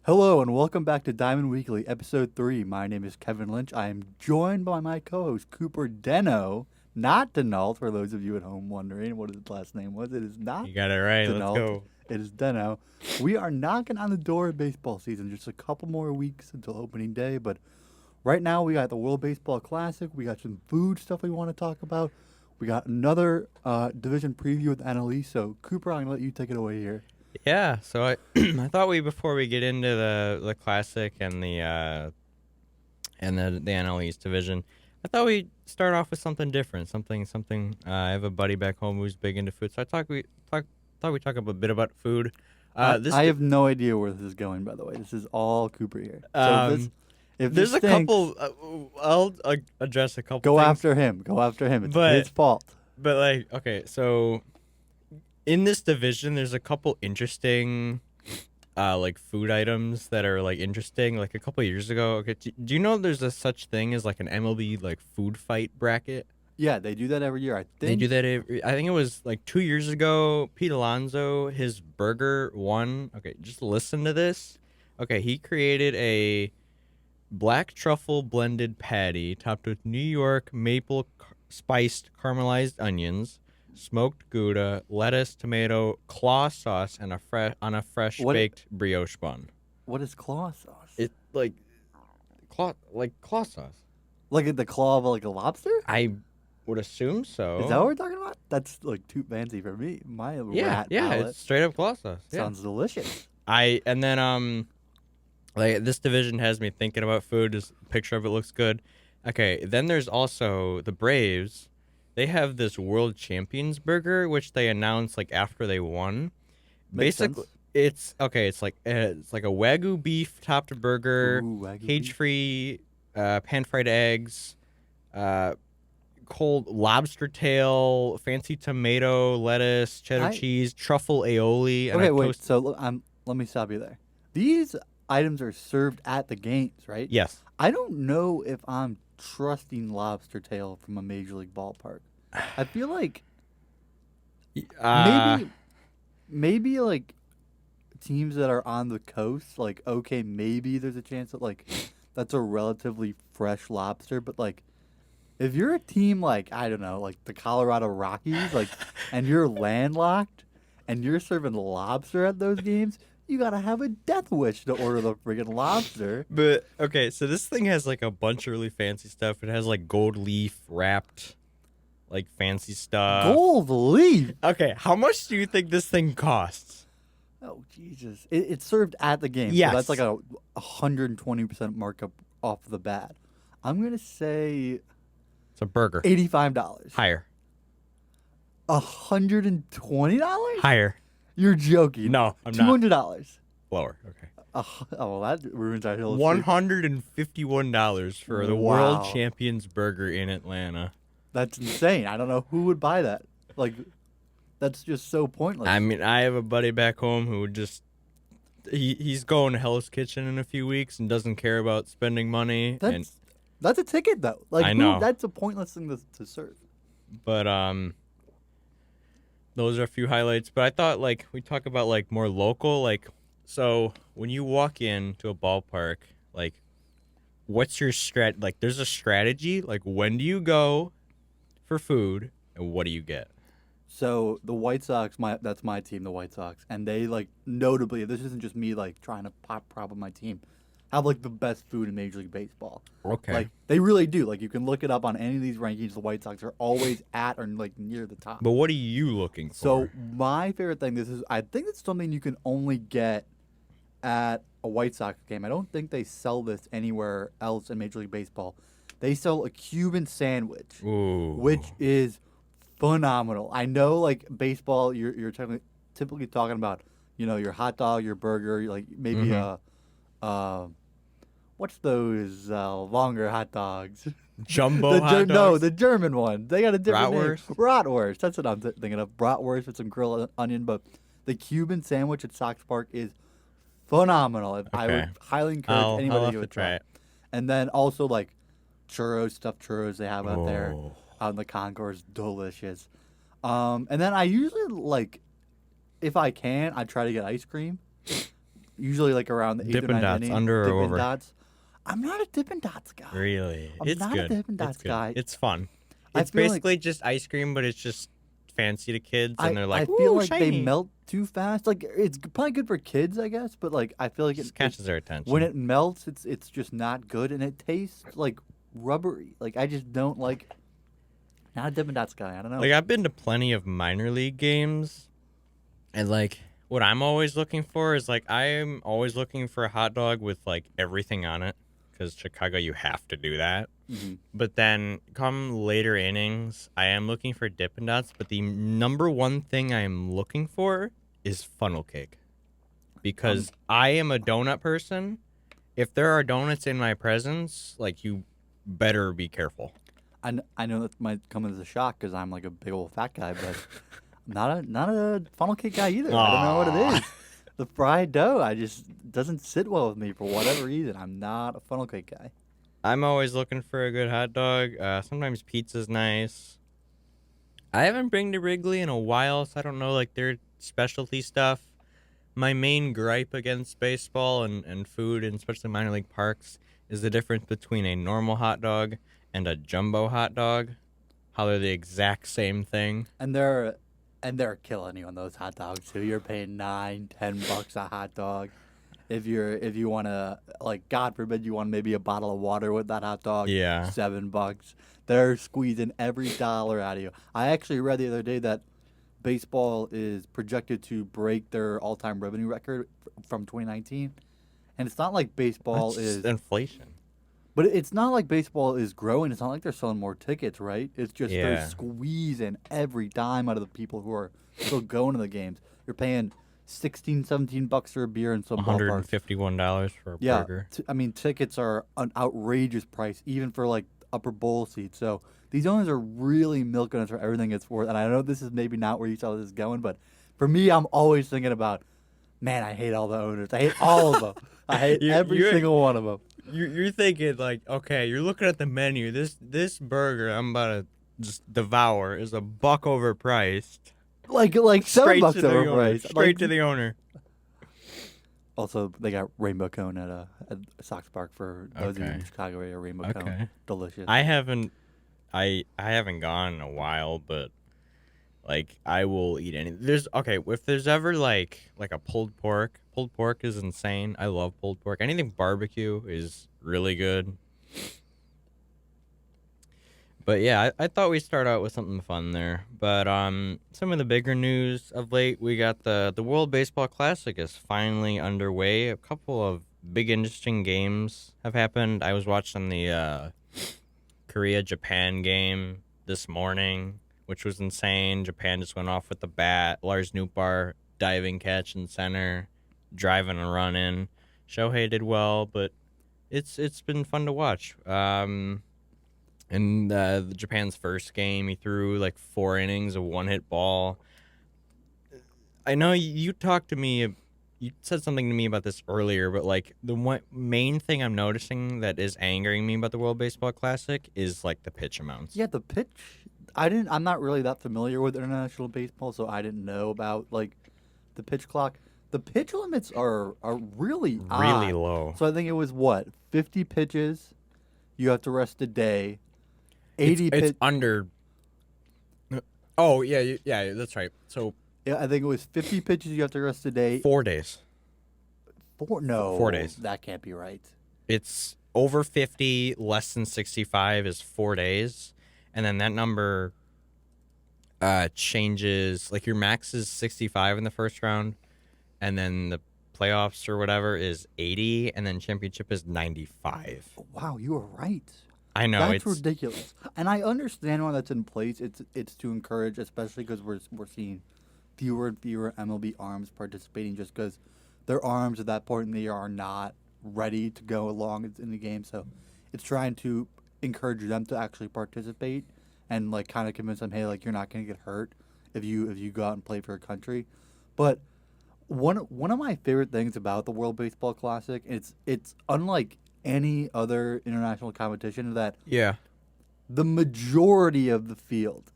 Hello and welcome back to Diamond Weekly, episode 3. My name is Kevin Lynch. I am joined by my co-host Cooper Deno, not Denault, for those of you at home wondering what his last name was. It is not You got it right. Let's Denault. go. It is Deno. We are knocking on the door of baseball season. Just a couple more weeks until opening day, but right now we got the World Baseball Classic. We got some food stuff we want to talk about. We got another division preview with NLE. So Cooper, I'm gonna let you take it away here. Yeah. So I, I thought before we get into the classic and the NL East division, I thought we'd start off with something different. Something. I have a buddy back home who's big into food, so thought we'd talk a bit about food. I have no idea where this is going, by the way. This is all Cooper here. If there's this a stinks, couple. I'll address a couple. Go things. after him. Go after him. It's But- his fault. But okay, so in this division, there's a couple interesting, food items that are interesting. Like a couple years ago, okay, do you know there's a such thing as like an MLB food fight bracket? Yeah, they do that every year. I think They do that. I think it was 2 years ago. Pete Alonso, his burger won. Okay, just listen to this. Okay, he created a black truffle blended patty topped with New York maple spiced caramelized onions, smoked Gouda, lettuce, tomato, claw sauce, and a fresh What- baked brioche bun. What is claw sauce? It claw sauce. Like the claw of like a lobster? I would assume so. Is that what we're talking about? That's like too fancy for me. My rat Yeah, palate it's straight up claw sauce. Yeah. sounds delicious. This division has me thinking about food. Just a picture of it looks good. Okay, then there's also the Braves. They have this World Champions burger, which they announced Makes after they won. sense. Basically, it's like a Wagyu beef topped burger, Ooh, Wagyu beef. cage free, pan fried eggs, cold lobster tail, fancy tomato, lettuce, cheddar cheese, truffle aioli, and Okay, a wait. toast. So let me stop you there. These items are served at the games, right? Yes. I don't know if I'm trusting lobster tail from a major league ballpark. I feel like maybe like teams that are on the coast, like okay, maybe there's a chance that that's a relatively fresh lobster, but if you're a team like I don't know, like the Colorado Rockies, and you're landlocked and you're serving lobster at those games, you gotta have a death wish to order the friggin' lobster. But okay, so this thing has a bunch of really fancy stuff. It has gold leaf wrapped, fancy stuff. Gold leaf. Okay, how much do you think this thing costs? Oh Jesus! It's served at the game. Yes. So that's like a 120% markup off the bat. I'm gonna say It's a burger. $85. Higher. $120? Higher. You're joking. No, I'm not. $200. Lower. Okay. Oh, well, that ruins our whole. $151 for the World Wow. Champions Burger in Atlanta. That's insane. I don't know who would buy that. That's just so pointless. I mean, I have a buddy back home who he's going to Hell's Kitchen in a few weeks and doesn't care about spending money. That's a ticket though. I know. That's a pointless thing to serve. But those are a few highlights. But I thought we talk about more local. So when you walk into a ballpark, what's your there's a strategy. When do you go for food and what do you get? So the White Sox, that's my team, the White Sox, and they notably. This isn't just me trying to prop up my team. Have the best food in Major League Baseball. Okay. They really do. You can look it up on any of these rankings. The White Sox are always at or near the top. But what are you looking for? So my favorite thing, I think it's something you can only get at a White Sox game. I don't think they sell this anywhere else in Major League Baseball. They sell a Cuban sandwich, Ooh. which is phenomenal. I know baseball, you're typically talking about your hot dog, your burger, maybe what's those longer hot dogs? Jumbo hot dogs? The German one. They got a different name. Bratwurst? Bratwurst. That's what I'm thinking of. Bratwurst with some grilled onion. But the Cuban sandwich at Sox Park is phenomenal. I would highly encourage anybody I'll to have give to it a try. try it. And then also churros, stuffed churros they have out there Oh. out in the concourse, delicious. And then I usually if I can, I try to get ice cream. usually like around the eighth or Dippin' ninth Dots, inning. under or Dippin' over? Dots. I'm not a Dippin' Dots guy. Really? I'm It's not good. a Dippin' It's Dots good. guy. It's fun. I It's feel like basically just ice cream, but it's just fancy to kids, and they're I like, feel "Ooh, like they shiny." melt too fast. Like it's probably good for kids, I guess, but like I feel like Just catches their attention. when it melts, it's just not good, and it tastes like rubbery. Like I just don't like. Not a Dippin' Dots guy. I don't know. Like I've been to plenty of minor league games, and like what I'm always looking for is like I'm always looking for a hot dog with like everything on it, because Chicago you have to do that. Mhm. But then come later innings, I am looking for Dippin' Dots, but the number one thing I am looking for is funnel cake, because I am a donut person. If there are donuts in my presence, like you better be careful. I know that might come as a shock because I'm like a big old fat guy, but not a funnel cake guy either. I don't know what Aw. it is. The fried dough, I just doesn't sit well with me for whatever reason. I'm not a funnel cake guy. I'm always looking for a good hot dog. Sometimes pizza's nice. I haven't been to Wrigley in a while, so I don't know like their specialty stuff. My main gripe against baseball and food, and especially minor league parks, is the difference between a normal hot dog and a jumbo hot dog. How they're the exact same thing. And they're killing you on those hot dogs too. You're paying $9-10 a hot dog. If you want to, like, God forbid you want maybe a bottle of water with that hot dog, Yeah. $7. They're squeezing every dollar out of you. I actually read the other day that baseball is projected to break their all-time revenue record from 2019, and it's not like baseball That's is, just inflation. but it's not like baseball is growing. It's not like they're selling more tickets, right? It's just they're Yeah. squeezing every dime out of the people who are still going to the games. You're paying $16-17 for a beer in some ballparks. $151 for a Yeah, burger. I mean tickets are an outrageous price, even for like upper bowl seats. So these owners are really milking us for everything it's worth. And I know this is maybe not where you saw this going, but for me, I'm always thinking about, man, I hate all the owners. I hate all of them. I hate every single one of them. You're thinking like, okay, you're looking at the menu. This burger I'm about to just devour is $1 overpriced. Like $7 Straight to the owner. overpriced. Straight Like, to the owner. also, they got rainbow cone at Sox Park for those of you Okay. in Chicago area. Rainbow cone, Okay. delicious. I haven't gone in a while, but like I will eat any. If there's ever like a pulled pork. Pulled pork is insane. I love pulled pork. Anything barbecue is really good. But yeah, I thought we'd start out with something fun there. But some of the bigger news of late, we got the World Baseball Classic is finally underway. A couple of big interesting games have happened. I was watching the Korea-Japan game this morning, which was insane. Japan just went off with the bat. Lars Nootbaar diving catch in center, driving and running. Shohei did well, but it's been fun to watch. In the Japan's first game, he threw like 4 innings of one-hit ball. I know you talked to me. You said something to me about this earlier, but like the one main thing I'm noticing that is angering me about the World Baseball Classic is like the pitch amounts. Yeah, the pitch. I'm not really that familiar with international baseball, so I didn't know about like the pitch clock. The pitch limits are really Really odd. low. So I think it was what 50 pitches. You have to rest a day. 80 It's pitch. under. Oh yeah, that's right. So Yeah, I think it was 50 pitches. You have to rest a day. 4 days. No, 4 days. That can't be right. It's over 50, less than 65 is 4 days, and then that number changes. Like your max is 65 in the first round, and then the playoffs or whatever is 80, and then championship is 95. Wow, you were right. I know That's it's ridiculous, and I understand why that's in place. It's to encourage, especially because we're seeing fewer and fewer MLB arms participating, just because their arms at that point in the year are not ready to go along in the game. So it's trying to encourage them to actually participate and like kind of convince them, hey, like you're not gonna get hurt if you go out and play for your country. But one of my favorite things about the World Baseball Classic, it's unlike any other international competition that yeah. the majority of the field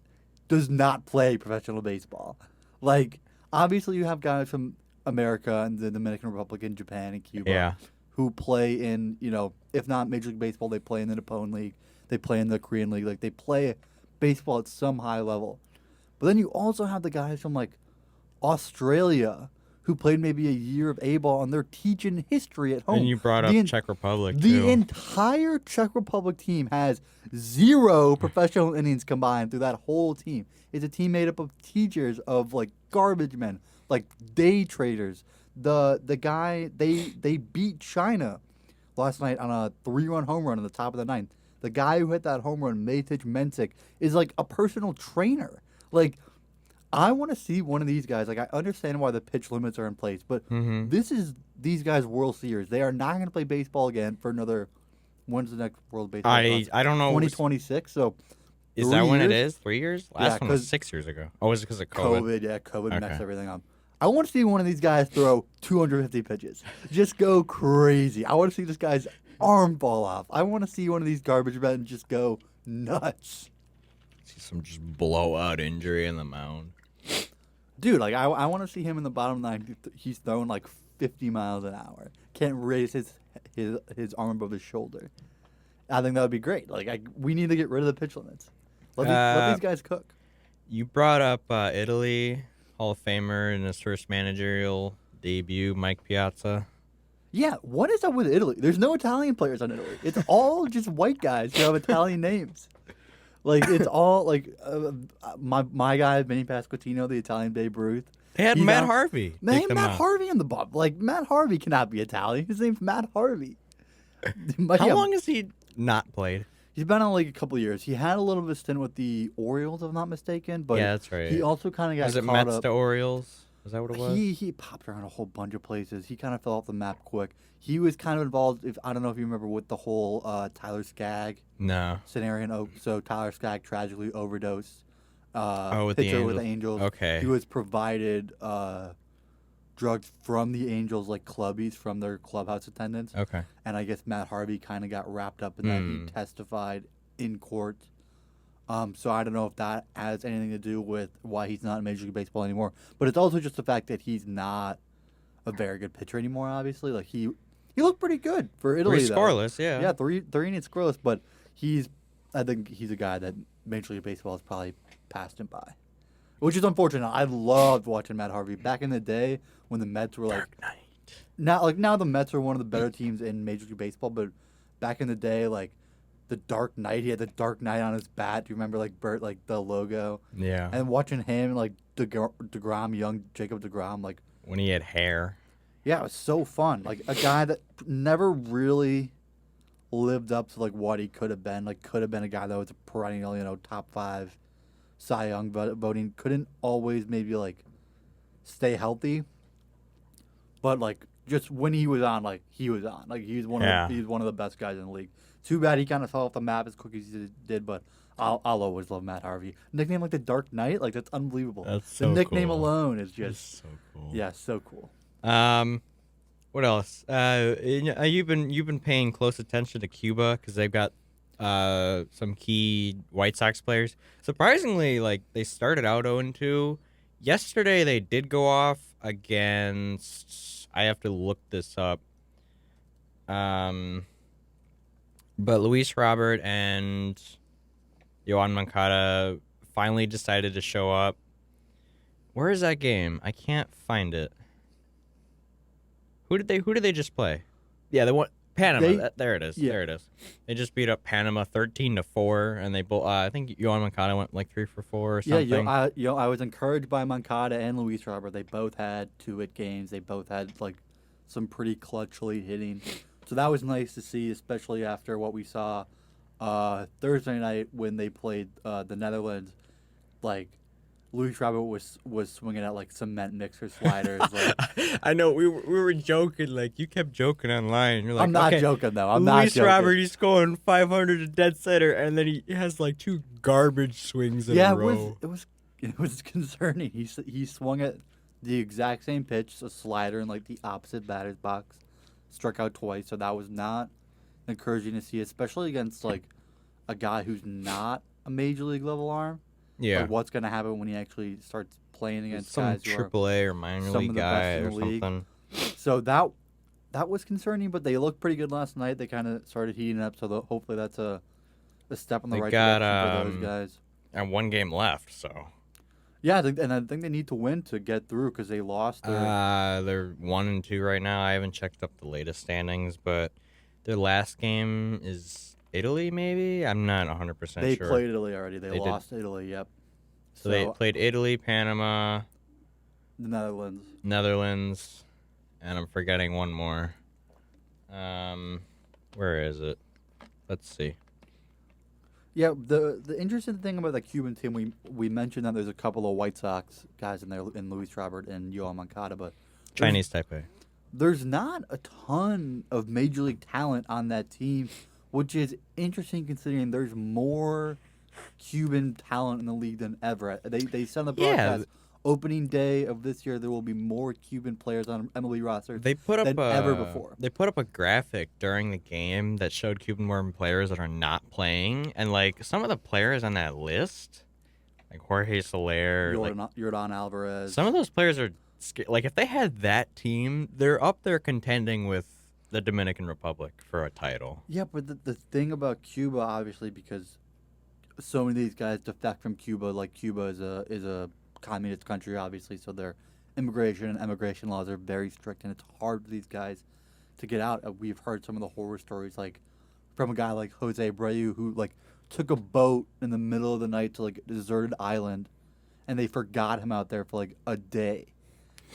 does not play professional baseball. Like, obviously, you have guys from America and the Dominican Republic and Japan and Cuba. Yeah. Who play in, if not Major League Baseball, they play in the Nippon League, they play in the Korean League, like they play baseball at some high level. But then you also have the guys from like Australia who played maybe a year of A-ball and they're teaching history at home. And you brought up Czech Republic the too. The entire Czech Republic team has 0 professional innings combined through that whole team. It's a team made up of teachers, of like garbage men, like day traders. The guy they beat China last night on a 3-run home run in the top of the 9th. The guy who hit that home run, Matic Mencic, is like a personal trainer. Like, I want to see one of these guys. Like, I understand why the pitch limits are in place, but this is these guys' World Series. They are not going to play baseball again for another. When's the next World Baseball? I don't know. 2026. So. Is that when it is? 3 years? Last one was 6 years ago. Oh, was it because of COVID? COVID messed everything up. I want to see one of these guys throw 250 pitches. Just go crazy. I want to see this guy's arm fall off. I want to see one of these garbage men just go nuts. See some just blowout injury in the mound. Dude, like I want to see him in the bottom 9. He's throwing like 50 miles an hour. Can't raise his arm above his shoulder. I think that would be great. Like we need to get rid of the pitch limits. Let these guys cook. You brought up Italy Hall of Famer in his first managerial debut, Mike Piazza. Yeah, what is up with Italy? There's no Italian players on Italy. It's all just white guys who have Italian names. Like, it's all, like, my guy, Vinny Pasquantino, the Italian Babe Ruth. They had Matt Harvey. They had Matt Harvey in the bump. Like, Matt Harvey cannot be Italian. His name's Matt Harvey. How long has he not played? He's been on like a couple of years. He had a little bit of a stint with the Orioles, if I'm not mistaken. But yeah, that's right. He also kind of got Was it caught Mets up. to Orioles? Is that what it was? He popped around a whole bunch of places. He kind of fell off the map quick. He was kind of involved. I don't know if you remember with the whole Tyler Skaggs scenario. So Tyler Skaggs tragically overdosed. With pitcher the with the Angels. Okay. He was provided drugs from the Angels, like clubbies from their clubhouse attendants. Okay. And I guess Matt Harvey kind of got wrapped up in that. He testified in court. So I don't know if that has anything to do with why he's not in Major League Baseball anymore. But it's also just the fact that he's not a very good pitcher anymore, obviously. Like, he looked pretty good for Italy, though. Scoreless, yeah. Yeah, 3 innings scoreless. But I think he's a guy that Major League Baseball has probably passed him by. Which is unfortunate. I loved watching Matt Harvey. Back in the day when the Mets were like... Dark Knight. Now the Mets are one of the better teams in Major League Baseball, but back in the day, like, the Dark Knight, he had the Dark Knight on his bat. Do you remember, like, Bert, like, the logo? Yeah. And watching him, like, DeGrom, young Jacob DeGrom, like... When he had hair. Yeah, it was so fun. Like, a guy that never really lived up to, like, what he could have been. Like, could have been a guy that was a perennial, top 5 Cy Young voting. Couldn't always maybe, like, stay healthy. But, like, just when he was on, like, he was on. Like, he's one of the best guys in the league. Too bad he kind of fell off the map as quick as he did, but I'll always love Matt Harvey. Nickname like the Dark Knight, like, that's unbelievable. That's so the nickname cool. alone is just so cool. Yeah, so cool. What else? You've been paying close attention to Cuba because they've got some key White Sox players. Surprisingly, like, they started out 0-2. Yesterday they did go off against. I have to look this up. But Luis Robert and Yoan Moncada finally decided to show up. Where is that game? I can't find it. Who did they just play? Yeah, they won Panama. There it is. Yeah. There it is. They just beat up Panama 13-4, and they both. I think Yoan Moncada went like 3 for 4 or something. Yeah, I was encouraged by Moncada and Luis Robert. They both had 2-hit games. They both had like some pretty clutchly hitting. So that was nice to see, especially after what we saw Thursday night when they played the Netherlands. Like, Luis Robert was swinging at like cement mixer sliders. Like, I know we were joking. Like, you kept joking online. You're like, I'm not joking though. I'm not joking. Luis Robert, he's scoring 500 to dead center, and then he has like 2 garbage swings in a row. It was concerning. He swung at the exact same pitch, a slider in like the opposite batter's box. Struck out twice, so that was not encouraging to see, especially against like a guy who's not a major league level arm. Yeah. Like, what's going to happen when he actually starts playing against some guys who are AAA or minor some league of the best guy in or the league. something. So that was concerning, but they looked pretty good last night. They kind of started heating up, so hopefully that's a step in the They right got, direction for those guys. And one game left, so. Yeah, I think they need to win to get through because they lost their. They're 1-2 right now. I haven't checked up the latest standings, but their last game is Italy, maybe? I'm not 100% They sure. played Italy already. They They did. lost Italy, yep. So they played Italy, Panama, the Netherlands. Netherlands, and I'm forgetting one more. Where is it? Let's see. Yeah, the interesting thing about the Cuban team, we mentioned that there's a couple of White Sox guys in there, in Luis Robert and Yoel Moncada, but Chinese Taipei. there's not a ton of major league talent on that team, which is interesting considering there's more Cuban talent in the league than ever. They said on the broadcast, opening day of this year, there will be more Cuban players on MLB rosters than ever before. They put up a graphic during the game that showed Cuban-born players that are not playing, and like some of the players on that list, like Jorge Soler, Yordan Alvarez. Some of those players are like if they had that team, they're up there contending with the Dominican Republic for a title. Yeah, but the thing about Cuba, obviously, because so many of these guys defect from Cuba, like Cuba is a communist country, obviously, so their immigration and emigration laws are very strict, and it's hard for these guys to get out. We've heard some of the horror stories, like from a guy like Jose Abreu, who like took a boat in the middle of the night to like a deserted island, and they forgot him out there for like a day,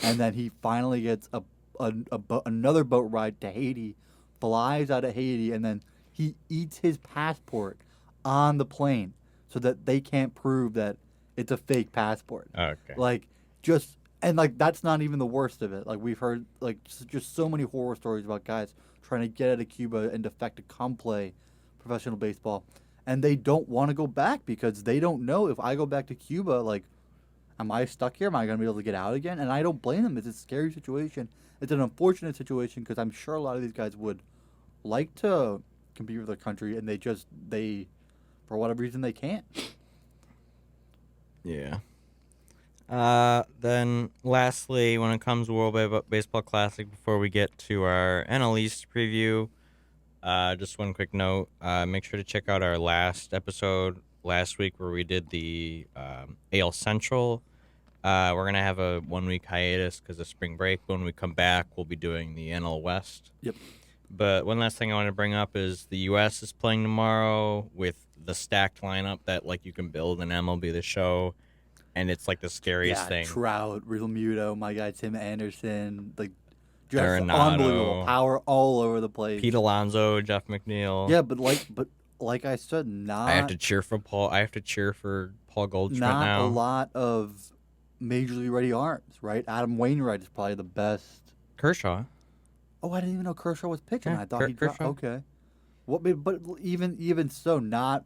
and then he finally gets another boat ride to Haiti, flies out of Haiti, and then he eats his passport on the plane so that they can't prove that it's a fake passport. Okay. Like, that's not even the worst of it. Like, we've heard, like, just so many horror stories about guys trying to get out of Cuba and defect to come play professional baseball. And they don't want to go back because they don't know if I go back to Cuba, like, am I stuck here? Am I going to be able to get out again? And I don't blame them. It's a scary situation. It's an unfortunate situation because I'm sure a lot of these guys would like to compete for their country, and they for whatever reason, they can't. Yeah. Then lastly, when it comes to World Baseball Classic, before we get to our NL East preview, just one quick note. Make sure to check out our last episode last week where we did the AL Central. We're going to have a 1 week hiatus because of spring break. When we come back, we'll be doing the NL West. Yep. But one last thing I want to bring up is the U.S. is playing tomorrow with the stacked lineup that like you can build in MLB The Show, and it's like the scariest thing. Trout, Real Muto, my guy Tim Anderson, like just Arenado, unbelievable power all over the place. Pete Alonso, Jeff McNeil. Yeah, but like I said, I have to cheer for Paul Goldschmidt not now. a lot of major league ready arms, right? Adam Wainwright is probably the best. Kershaw. Oh, I didn't even know Kershaw was pitching. Yeah, I thought he dropped. Kershaw. Okay. But even so, not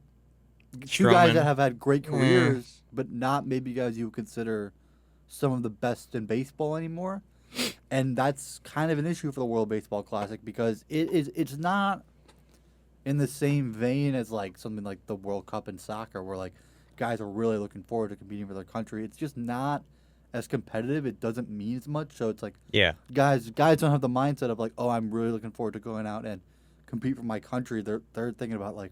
two Stroman. guys that have had great careers, but not maybe guys you would consider some of the best in baseball anymore. And that's kind of an issue for the World Baseball Classic because it's not in the same vein as like something like the World Cup in soccer where like guys are really looking forward to competing for their country. It's just not as competitive. It doesn't mean as much. So it's like guys don't have the mindset of like, oh, I'm really looking forward to going out and compete for my country. They're thinking about like,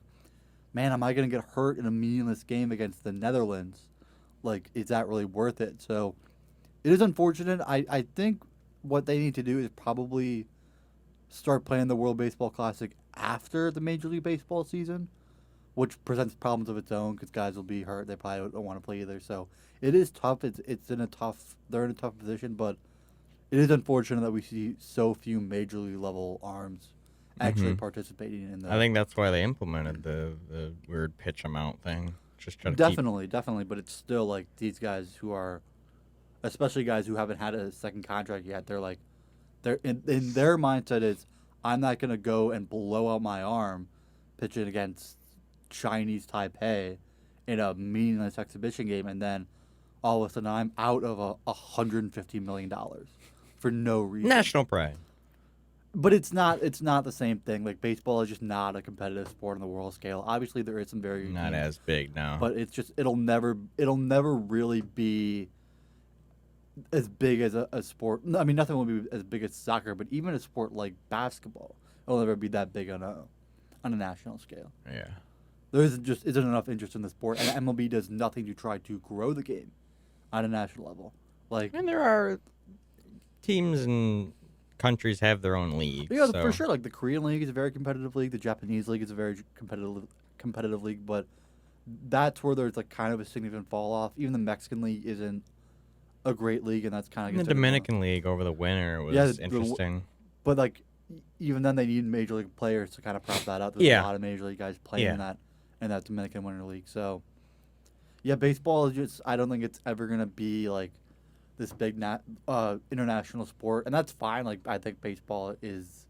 man, am I going to get hurt in a meaningless game against the Netherlands? Like, is that really worth it? So it is unfortunate. I think what they need to do is probably start playing the World Baseball Classic after the Major League Baseball season, which presents problems of its own because guys will be hurt. They probably don't want to play either. So it is tough. They're in a tough position, but it is unfortunate that we see so few Major League level arms actually participating in the. I think that's why they implemented the weird pitch amount thing. Just try to definitely, but it's still like these guys who are, especially guys who haven't had a second contract yet. They're in their mindset is, I'm not gonna go and blow out my arm pitching against Chinese Taipei in a meaningless exhibition game, and then all of a sudden I'm out of $150 million for no reason. National pride. But it's not the same thing. Like baseball is just not a competitive sport on the world scale. Obviously there is some very not as big now. But it's just it'll never really be as big as a sport. I mean, nothing will be as big as soccer, but even a sport like basketball will never be that big on a national scale. Yeah. There isn't enough interest in the sport, and MLB does nothing to try to grow the game on a national level. Like, And there are teams and countries have their own leagues. yeah, so. for sure. Like the Korean league is a very competitive league. The Japanese league is a very competitive league, but that's where there's like kind of a significant fall off. Even the Mexican league isn't a great league, and that's kind And of the Dominican League over the winter was interesting. But like, even then, they need major league players to kind of prop that up. There's Yeah. a lot of major league guys playing Yeah. in that Dominican Winter League. So, yeah, baseball is just. I don't think it's ever gonna be like this big international sport, and that's fine. Like, I think baseball is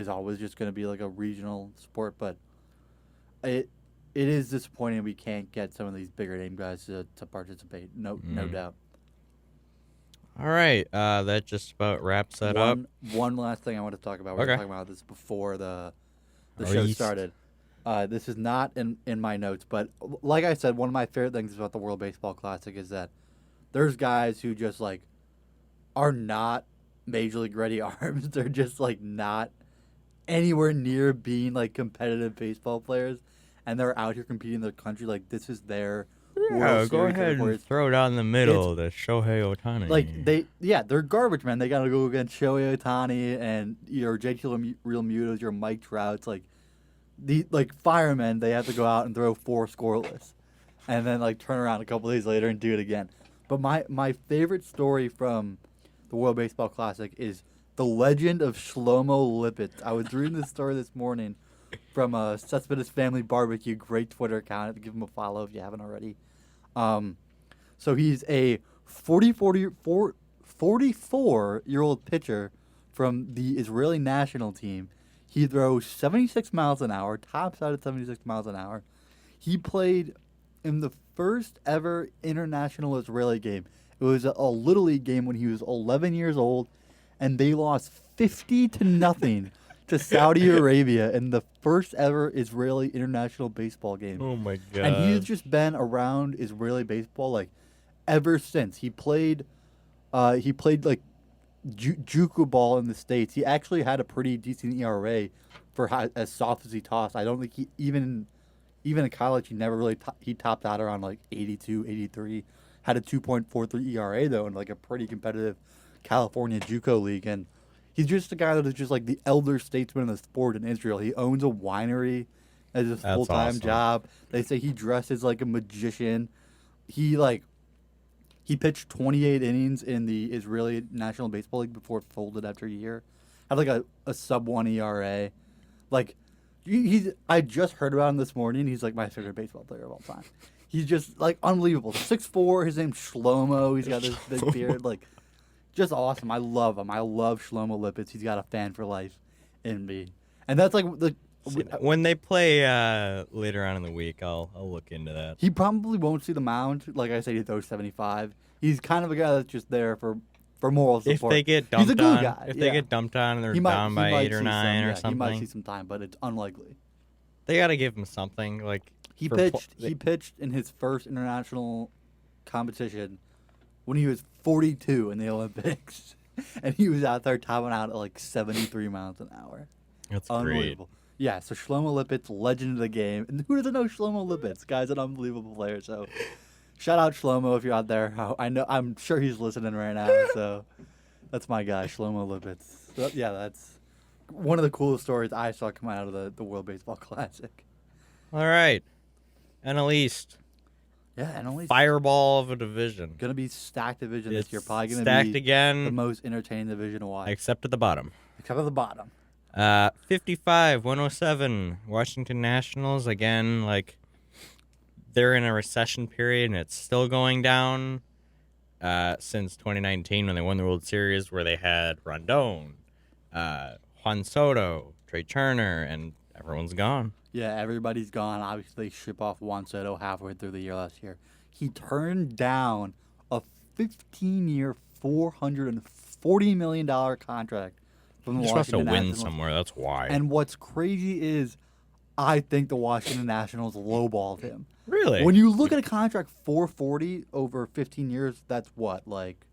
always just gonna be like a regional sport, but it is disappointing we can't get some of these bigger name guys to participate. No doubt. All right. That just about wraps that up. One last thing I want to talk about. We were Okay. talking about this before the Oh, show yeast. started. This is not in my notes, but like I said, one of my favorite things about the World Baseball Classic is that there's guys who just like are not major league ready arms. They're just like not anywhere near being like competitive baseball players, and they're out here competing in their country. Like this is their Yeah, World go Series ahead where and it's- throw down the middle to Shohei Ohtani. like they're garbage, man. They gotta go against Shohei Ohtani and your JT Real Mutos, your Mike Trouts, like the firemen. They have to go out and throw 4 scoreless, and then like turn around a couple days later and do it again. But my favorite story from the World Baseball Classic is the legend of Shlomo Lipitz. I was reading this story this morning from Cespedes Family Barbecue, great Twitter account. Give him a follow if you haven't already. So he's a 44-year-old pitcher from the Israeli national team. He throws 76 miles an hour, tops out at 76 miles an hour. He played in the first ever international Israeli game. It was a Little League game when he was 11 years old, and they lost 50-0 to Saudi Arabia in the first ever Israeli international baseball game. oh my god. And he's just been around Israeli baseball like ever since. He played like JUCO ball in the States. He actually had a pretty decent ERA for as soft as he tossed. I don't think he even in college he never really he topped out around like 82, 83. Had a 2.43 ERA though in like a pretty competitive California JUCO league, and he's just a guy that is just like the elder statesman in the sport in Israel. He owns a winery as his That's full-time awesome. job. They say he dresses like a magician. He pitched 28 innings in the Israeli National Baseball League before it folded after a year. Had like a sub-1 ERA. Like I just heard about him this morning. He's like my favorite baseball player of all time. He's just like unbelievable. 6'4", his name's Shlomo. He's got this big beard. Like just awesome. I love him. I love Shlomo Lipitz. He's got a fan for life in me. And that's like when they play later on in the week, I'll look into that. he probably won't see the mound. Like I said, he throws 75. He's kind of a guy that's just there for moral If support. they get He's dumped a glue on, guy. if yeah. they get dumped on and they're down by 8 or 9 or He might see something, some time, but it's unlikely. they got to give him something. Like He for pitched. po- He pitched in his first international competition when he was 42 in the Olympics, and he was out there topping out at like 73 miles an hour. That's great. Unbelievable. Yeah, so Shlomo Lipitz, legend of the game. And who doesn't know Shlomo Lipitz? Guy's an unbelievable player. So shout out Shlomo if you're out there. I'm sure he's listening right now. So that's my guy, Shlomo Lipitz. So, yeah, that's one of the coolest stories I saw come out of the World Baseball Classic. All right, NL East, Yeah, and only fireball of a division. gonna be stacked division It's this year. Probably gonna stacked be the again, most entertaining division to watch, except at the bottom. except at the bottom. 55-107, Washington Nationals again. Like they're in a recession period and it's still going down. Since 2019 when they won the World Series, where they had Rondon, Juan Soto, Trey Turner, and everyone's gone. Yeah, everybody's gone. Obviously, they ship off Juan Soto halfway through the year last year. He turned down a 15-year, $440 million contract from the He just wants to Washington win Nationals. somewhere. That's why. And what's crazy is, I think the Washington Nationals lowballed him. Really? When you look at a contract $440 over 15 years, that's what, like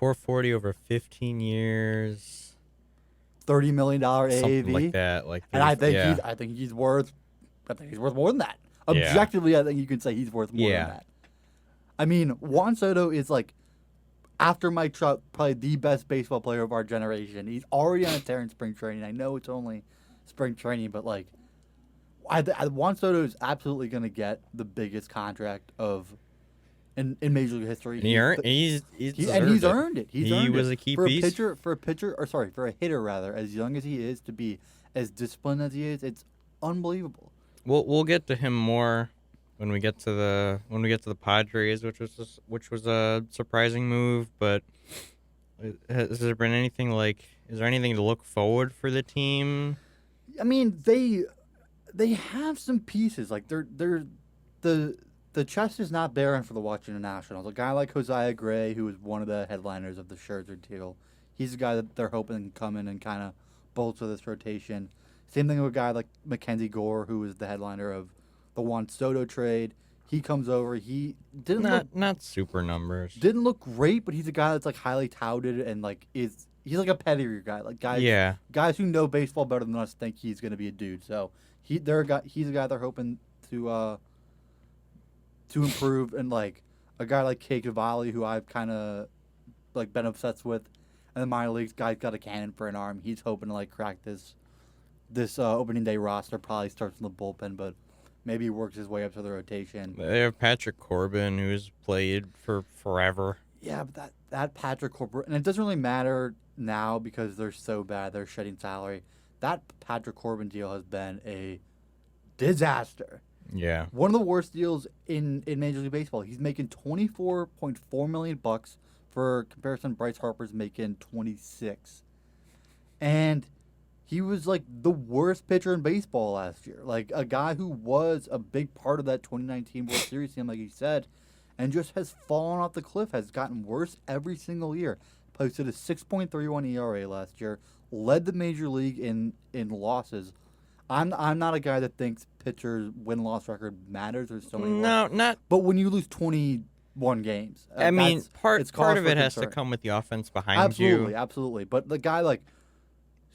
440 over 15 years. $30 million Something AAV. like that. Like And I 30 think yeah. he's worth more than that. Yeah. Objectively, I think you can say he's worth more Yeah. than that. I mean, Juan Soto is like, after Mike Trout, probably the best baseball player of our generation. He's already on a tear in spring training. I know it's only spring training, but like, Juan Soto is absolutely going to get the biggest contract in Major League history. And he's he's earned it. He's he earned was it. a key for piece. For a hitter rather, as young as he is, to be as disciplined as he is, it's unbelievable. We'll get to him more when we get to the Padres, which was a surprising move. But has there been anything like? Is there anything to look forward for the team? I mean, they have some pieces. Like the chest is not barren for the Washington Nationals. A guy like Josiah Gray, who was one of the headliners of the Scherzer deal, he's a guy that they're hoping can come in and kind of bolster this rotation. Same thing with a guy like Mackenzie Gore, who was the headliner of the Juan Soto trade. He comes over. He not super numbers. Didn't look great, but he's a guy that's like highly touted and like he's like a pedigree guy. Like guys who know baseball better than us think he's going to be a dude. So he's a guy they're hoping to improve, and like a guy like Cade Cavalli, who I've kind of like been obsessed with, and the minor leagues. Guy's got a cannon for an arm. He's hoping to like crack this opening day roster. Probably starts in the bullpen, but maybe works his way up to the rotation. They have Patrick Corbin, who's played for forever. Yeah, but that Patrick Corbin, and it doesn't really matter now because they're so bad. They're shedding salary. That Patrick Corbin deal has been a disaster. Yeah. One of the worst deals in Major League Baseball. He's making $24.4 million. For comparison, Bryce Harper's making 26. And he was like the worst pitcher in baseball last year. Like a guy who was a big part of that 2019 World Series team, like you said, and just has fallen off the cliff, has gotten worse every single year. Posted a 6.31 ERA last year, led the major league in losses. I'm not a guy that thinks pitchers' win-loss record matters. There's so many. No, not. But when you lose 21 games, I mean, part of it has concern. to come with the offense behind you. Absolutely. But the guy like,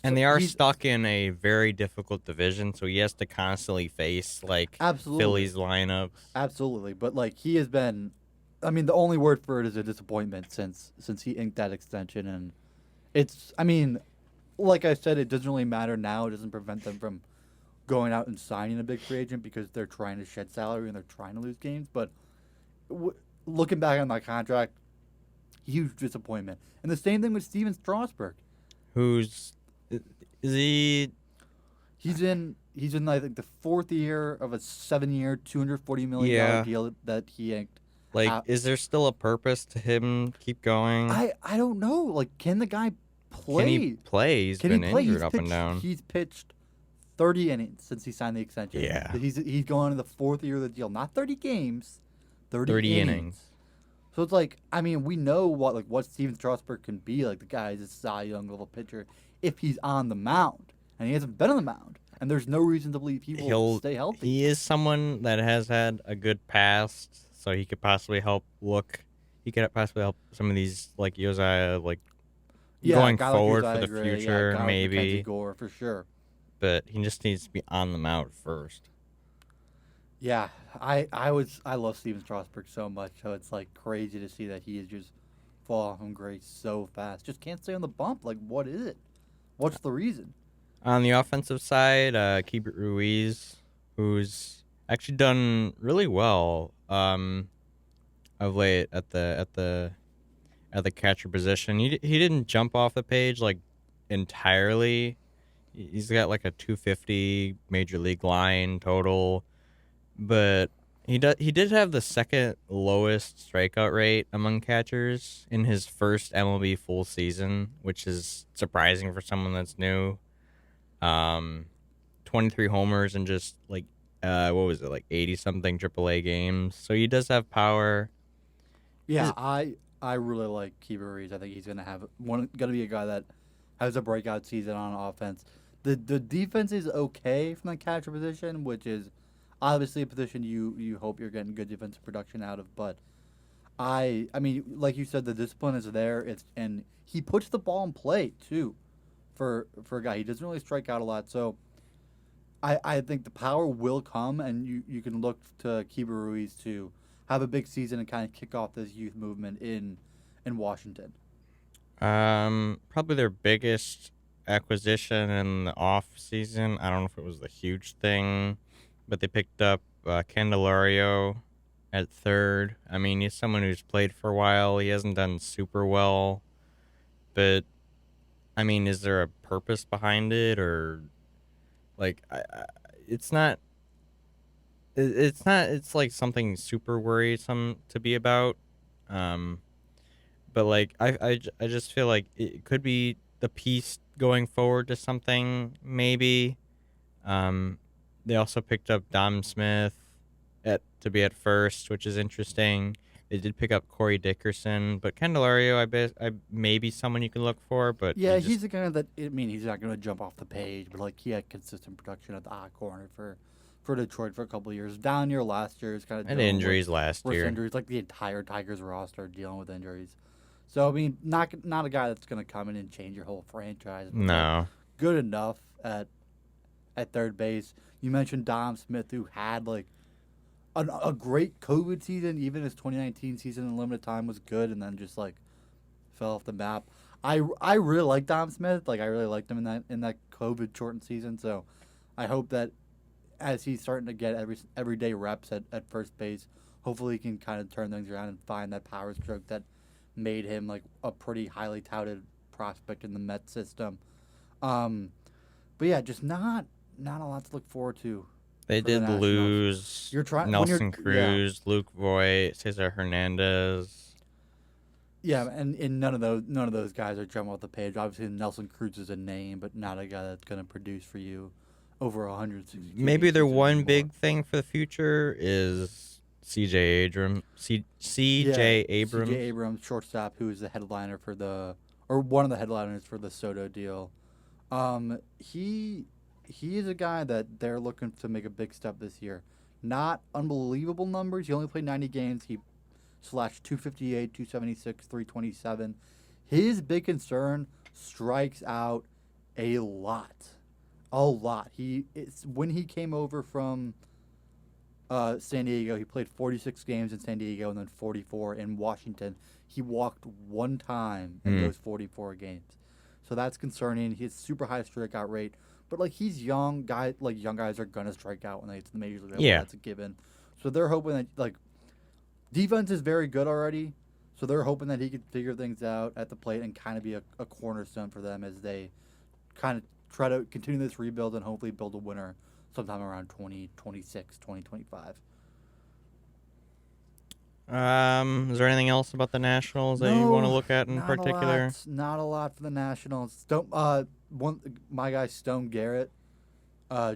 and they are stuck in a very difficult division, so he has to constantly face like Phillies lineups. Absolutely, but like he has been. I mean, the only word for it is a disappointment since he inked that extension, and it's. I mean, like I said, it doesn't really matter now. It doesn't prevent them from going out and signing a big free agent because they're trying to shed salary and they're trying to lose games. But looking back on that contract, huge disappointment. And the same thing with Steven Strasburg. Is he? He's in I think the fourth year of a 7-year, $240 million deal that he inked. Like, is there still a purpose to him keep going? I don't know. Like, can the guy play? Can he play? He's been injured up and down. He's pitched 30 innings since he signed the extension. Yeah. He's going into the fourth year of the deal. Not 30 games, 30 innings. So it's like, I mean, we know what Steven Strasburg can be. Like, the guy is a Cy Young level pitcher if he's on the mound. And he hasn't been on the mound. And there's no reason to believe he'll stay healthy. He is someone that has had a good past, so he could possibly help some of these, like Josiah, like going forward for the future, maybe. Mackenzie Gore, for sure. But he just needs to be on the mound first. Yeah, I love Steven Strasburg so much, so it's like crazy to see that he is just falling from grace so fast. Just can't stay on the bump. Like, what is it? What's the reason? On the offensive side, Keibert Ruiz, who's actually done really well of late at the catcher position. He didn't jump off the page like entirely. He's got like a 250 major league line total, but he did have the second lowest strikeout rate among catchers in his first MLB full season, which is surprising for someone that's new. 23 homers and just like what was it, like 80 something AAA games. So he does have power. Yeah, I really like Keibert Ruiz. I think he's gonna be a guy that has a breakout season on offense. The defense is okay from the catcher position, which is obviously a position you hope you're getting good defensive production out of. But I mean, like you said, the discipline is there. And he puts the ball in play too, for a guy. He doesn't really strike out a lot, so I think the power will come, and you can look to Kiba Ruiz to have a big season and kind of kick off this youth movement in Washington. Probably their biggest acquisition in the off season. I don't know if it was the huge thing, but they picked up Candelario at third. I mean, he's someone who's played for a while. He hasn't done super well, but I mean, is there a purpose behind it, or like it's not? It's not. It's like something super worrisome to be about. Um, but like I just feel like it could be the piece going forward to something maybe. Um, they also picked up Dom Smith at to be at first, which is interesting. They did pick up Corey Dickerson, but Candelario, I maybe someone you can look for, but Yeah, he's the kind that I mean, he's not going to jump off the page, but like he had consistent production at the hot corner for Detroit for a couple of years. Down year last year is kind of and injuries last worse year. injuries. Like the entire Tigers roster are dealing with injuries. So I mean, not a guy that's going to come in and change your whole franchise. But like, No, good enough at third base. You mentioned Dom Smith, who had like a great COVID season. Even his 2019 season in limited time was good, and then just like fell off the map. I really like Dom Smith. Like I really liked him in that COVID shortened season. So I hope that as he's starting to get everyday reps at first base, hopefully he can kind of turn things around and find that power stroke that made him like a pretty highly touted prospect in the Mets system. Um, but yeah, just not a lot to look forward to. they For the did Nationals. lose You're trying Nelson Cruz, Luke Voigt, Cesar Hernandez. Yeah, and none of those guys are jumping off the page. Obviously, Nelson Cruz is a name, but not a guy that's going to produce for you over 162. Maybe their one anymore. big thing for the future is C.J. Abrams. C.J. Abrams. C.J. Abrams, shortstop, who is the headliner or one of the headliners for the Soto deal. He is a guy that they're looking to make a big step this year. Not unbelievable numbers. He only played 90 games. He slashed 258, 276, 327. His big concern, strikes out a lot. A lot. When he came over from San Diego, he played 46 games in San Diego and then 44 in Washington. He walked one time in those 44 games. So that's concerning. He has super high strikeout rate. But like he's young, young guys are gonna strike out when they get to the major league level. Yeah. That's a given. So they're hoping that like defense is very good already. So they're hoping that he could figure things out at the plate and kind of be a cornerstone for them as they kind of try to continue this rebuild and hopefully build a winner sometime around 2026, 2025. Is there anything else about the Nationals that you want to look at in particular? Not a lot for the Nationals. My guy Stone Garrett.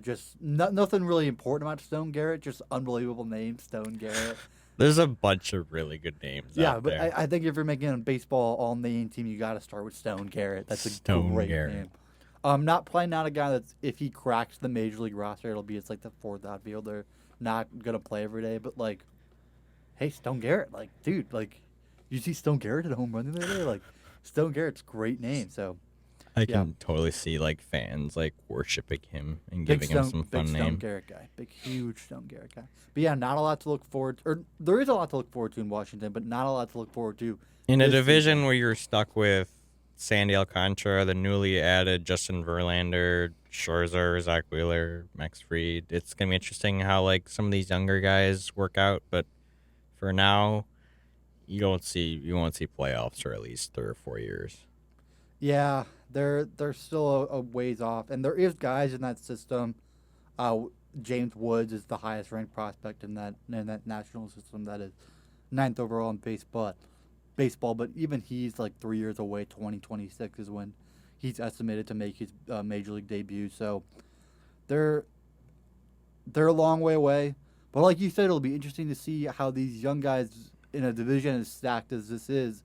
Just nothing really important about Stone Garrett. Just unbelievable name, Stone Garrett. There's a bunch of really good names. Yeah, out but there. I think if you're making a baseball all-name team, you got to start with Stone Garrett. That's a Stone great Garrett. name. Not a guy that's if he cracks the major league roster, it'll be it's like the fourth outfielder, not gonna play every day. But like, hey, Stone Garrett, like, dude, like, you see Stone Garrett at a home run the other day, like, Stone Garrett's a great name. So I can totally see like fans like worshiping him and giving him some fun big Stone name. Garrett guy, big huge Stone Garrett guy. But yeah, not a lot to look forward to, or there is a lot to look forward to in Washington, but not a lot to look forward to In a this division season. where you're stuck with Sandy Alcantara, the newly added Justin Verlander, Scherzer, Zach Wheeler, Max Fried, it's gonna be interesting how like some of these younger guys work out. But for now, you won't see playoffs for at least 3 or 4 years. Yeah, they're still a ways off, and there is guys in that system. James Woods is the highest ranked prospect in that national system. That is 9th overall in baseball. But even he's like 3 years away. 2026 is when he's estimated to make his major league debut. So they're a long way away. But like you said, it'll be interesting to see how these young guys in a division as stacked as this is,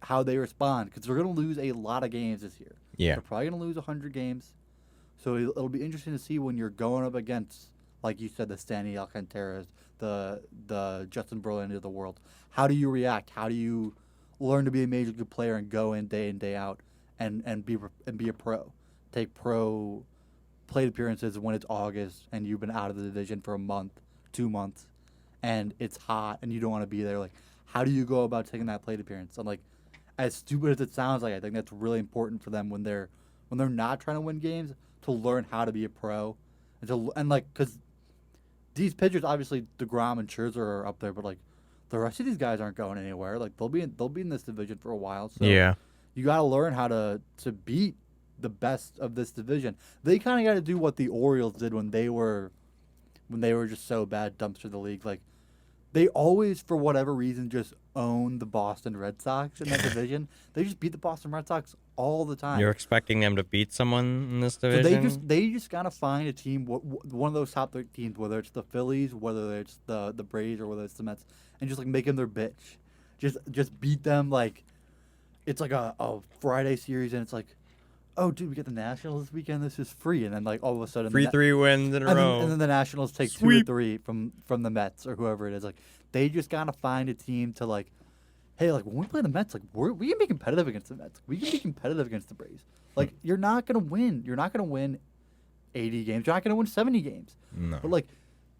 how they respond, because they're going to lose a lot of games this year. Yeah. They're probably going to lose 100 games. So it'll be interesting to see when you're going up against like you said, the Stanley Alcantaras, the Justin Verlander of the world. How do you react? How do you learn to be a major league player and go in day out and be a pro? Take pro plate appearances when it's August and you've been out of the division for a month, 2 months, and it's hot and you don't want to be there. Like, how do you go about taking that plate appearance? I'm like, as stupid as it sounds, like I think that's really important for them when they're not trying to win games to learn how to be a pro and like because these pitchers obviously DeGrom and Scherzer are up there, but like the rest of these guys aren't going anywhere. Like they'll be in this division for a while. So Yeah. you got to learn how to beat the best of this division. They kind of got to do what the Orioles did when they were just so bad, dumpster the league. Like they always, for whatever reason, just own the Boston Red Sox in that division. They just beat the Boston Red Sox all the time. You're expecting them to beat someone in this So division? they just gotta find a team, one of those top 3 teams, whether it's the Phillies, whether it's the Braves, or whether it's the Mets, and just like make them their bitch. Just beat them like it's like a Friday series, and it's like, oh dude, we get the Nationals this weekend. This is free, and then like all of a sudden, 3 wins in a row. and then the Nationals take Sweep. 2 or 3 from the Mets or whoever it is. Like they just gotta find a team to like, hey, like when we play the Mets, like we can be competitive against the Mets. We can be competitive against the Braves. Like you're not gonna win. You're not gonna win 80 games. You're not gonna win 70 games. No. But like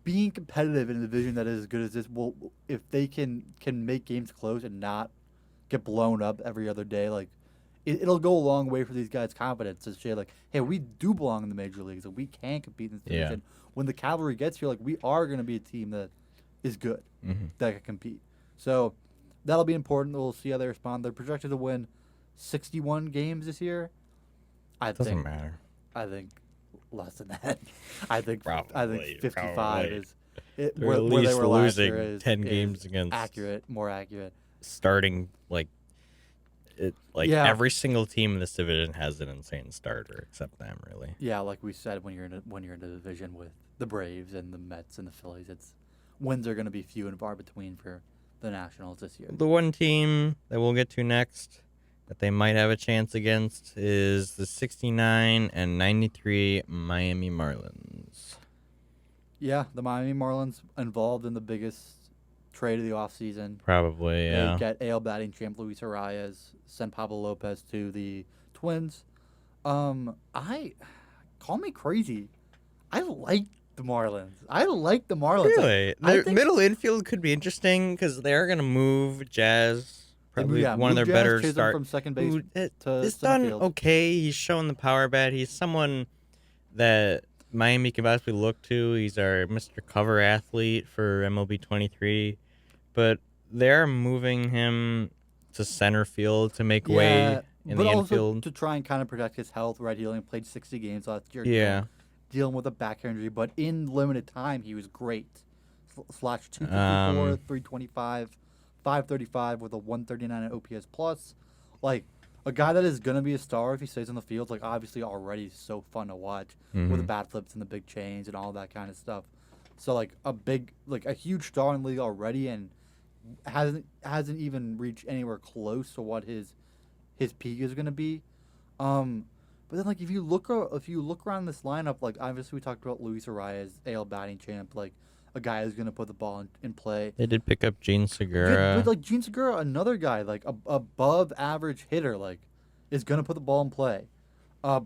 being competitive in a division that is as good as this, will if they can make games close and not get blown up every other day, like it'll go a long way for these guys' confidence to say like, hey, we do belong in the major leagues. Like we can compete in this Yeah. division. When the cavalry gets here, like we are gonna be a team that is good, that can compete. So that'll be important. We'll see how they respond. They're projected to win 61 games this year. Doesn't matter. I think less than that. I think Probably, 55 probably. is They're where at they least were last losing year is 10 games against more accurate. starting Yeah. every single team in this division has an insane starter except them, really. Yeah, like we said, when you're in a division with the Braves and the Mets and the Phillies, it's wins are going to be few and far between for the Nationals this year. The one team that we'll get to next that they might have a chance against is the 69 and 93 Miami Marlins. Yeah, the Miami Marlins involved in the biggest trade of the offseason. Probably, yeah. They get AL batting champ Luis Arias, send Pablo Lopez to the Twins. Call me crazy. I like the Marlins. Really? I Their think- middle infield could be interesting because they're going to move Jazz. Probably Yeah, one of their move better Chisholm start. from second base to It's center done field. okay. He's shown the power bat. He's someone that Miami can possibly look to. He's our Mr. Cover athlete for MLB 23. But they're moving him to center field to make way in but the also infield. to try and kind of protect his health. Right, he only played 60 games last year. Yeah. dealing with a back injury, but in limited time he was great. Slash 254, 325, 535 with a 139 at OPS plus. Like a guy that is gonna be a star if he stays on the field. Like obviously already so fun to watch with the bat flips and the big chains and all that kind of stuff. So like a huge star in the league already, and hasn't even reached anywhere close to what his peak is gonna be. But then like if you look around this lineup, like obviously we talked about Luis Arias, AL batting champ, like a guy who's gonna put the ball in play. They did pick up Gene Segura. But like Gene Segura, another guy like above average hitter, like is gonna put the ball in play.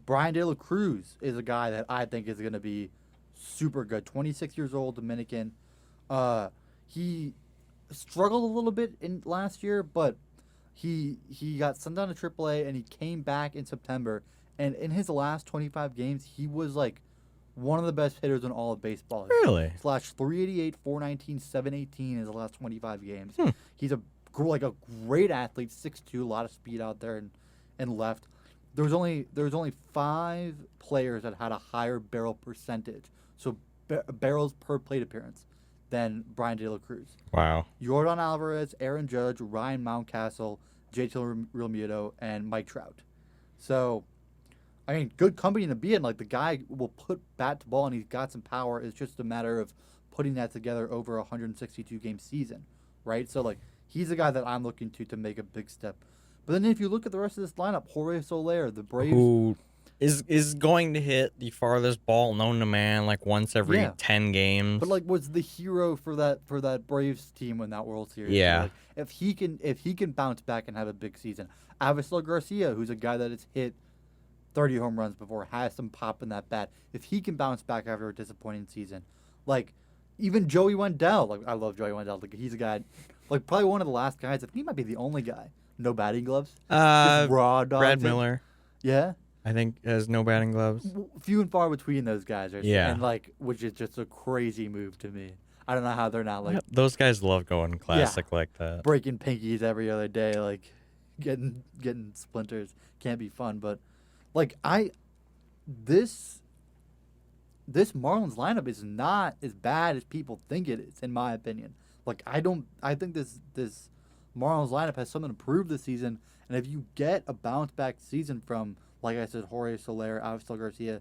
Brian De La Cruz is a guy that I think is gonna be super good. 26 years old, Dominican. He struggled a little bit in last year, but he got sent down to AAA and he came back in September. And in his last 25 games, he was like one of the best hitters in all of baseball. Really? Slash 388, 419, 718 in his last 25 games. He's a great athlete, 6'2", a lot of speed out there and left. There was only 5 players that had a higher barrel percentage, so barrels per plate appearance, than Brian De La Cruz. Wow. Yordan Alvarez, Aaron Judge, Ryan Mountcastle, JT Realmuto, and Mike Trout. So, I mean, good company to be in. Like, the guy will put bat to ball, and he's got some power. It's just a matter of putting that together over a 162-game season, right? So, like, he's a guy that I'm looking to make a big step. But then if you look at the rest of this lineup, Jorge Soler, the Braves, Who is going to hit the farthest ball known to man like once every Yeah. 10 games. But like, was the hero for that Braves team in that World Series? Yeah. Like, if he can bounce back and have a big season, Avisel Garcia, who's a guy that has hit 30 home runs before, has some pop in that bat. If he can bounce back after a disappointing season, like even Joey Wendell, like I love Joey Wendell. Like he's a guy, like probably one of the last guys. I think he might be the only guy. No batting gloves. Just raw dogs. Brad it. Miller, Yeah. I think, has no batting gloves. Few and far between those guys. Yeah. And like, which is just a crazy move to me. I don't know how they're not like Those guys love going classic like that. breaking pinkies every other day, like getting splinters. Can't be fun, but like this Marlins lineup is not as bad as people think it is, in my opinion. Like I think this Marlins lineup has something to prove this season, and if you get a bounce back season from, like I said, Jorge Soler, Avisel Garcia,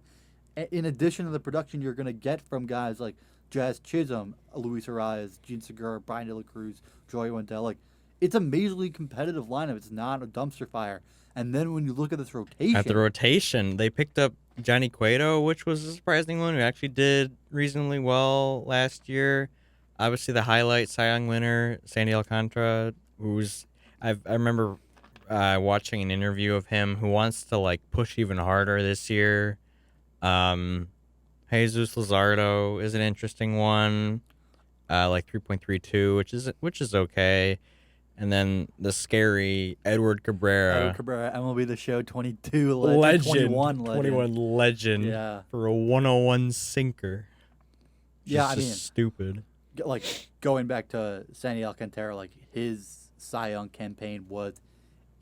in addition to the production you're gonna get from guys like Jazz Chisholm, Luis Arias, Gene Segura, Brian De La Cruz, Joey Wendell, like it's a majorly competitive lineup. It's not a dumpster fire. And then when you look at this rotation, At the rotation, they picked up Johnny Cueto, which was a surprising one, who actually did reasonably well last year. Obviously, the highlight Cy Young winner, Sandy Alcantara, I remember watching an interview of him who wants to like push even harder this year. Jesus Luzardo is an interesting one, like 3.32, which is okay. And then the scary Edward Cabrera. MLB The Show 22 Legend. 21 legend. 21 legend. Yeah. For a 101 sinker. Yeah, I Just mean, stupid. like going back to Sandy Alcantara, like his Cy Young campaign was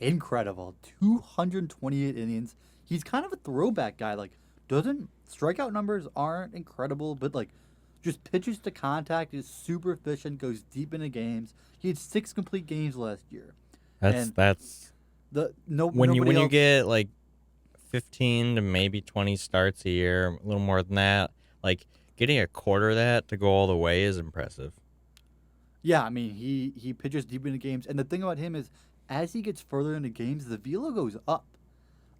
incredible. 228 innings. He's kind of a throwback guy. Like, doesn't strikeout numbers aren't incredible, but like just pitches to contact, is super efficient, goes deep into games. He had 6 complete games last year. That's when you else, get like 15 to maybe 20 starts a year, a little more than that, like getting a quarter of that to go all the way is impressive. Yeah, I mean he pitches deep into games, and the thing about him is as he gets further into games, the velo goes up.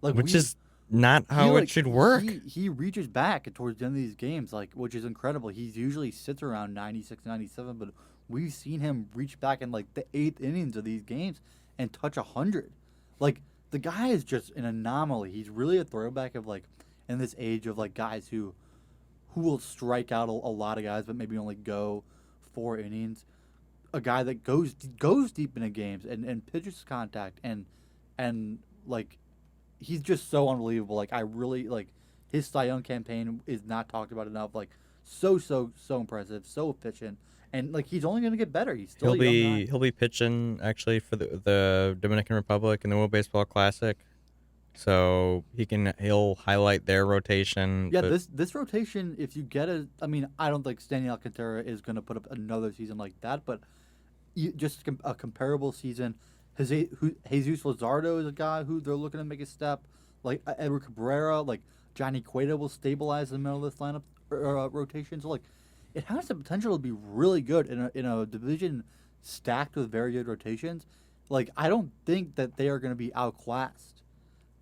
Like Which is not how it should work. He reaches back towards the end of these games, like, which is incredible. He usually sits around 96, 97, but we've seen him reach back in like the 8th innings of these games and touch 100. Like, the guy is just an anomaly. He's really a throwback of like in this age of like guys who will strike out a lot of guys, but maybe only go 4 innings. A guy that goes deep into games and pitches contact and like. He's just so unbelievable. Like I really like his Cy Young campaign is not talked about enough. Like so impressive, so efficient, and like he's only gonna get better. He's still He'll be pitching actually for the Dominican Republic in the World Baseball Classic, so he'll highlight their rotation. Yeah, this rotation, if you get it, I mean, I don't think Stanley Alcantara is gonna put up another season like that, but just a comparable season. Jesus Luzardo is a guy who they're looking to make a step. Like Edward Cabrera, like Johnny Cueto will stabilize the middle of this lineup rotation. So like, it has the potential to be really good in a division stacked with very good rotations. Like I don't think that they are going to be outclassed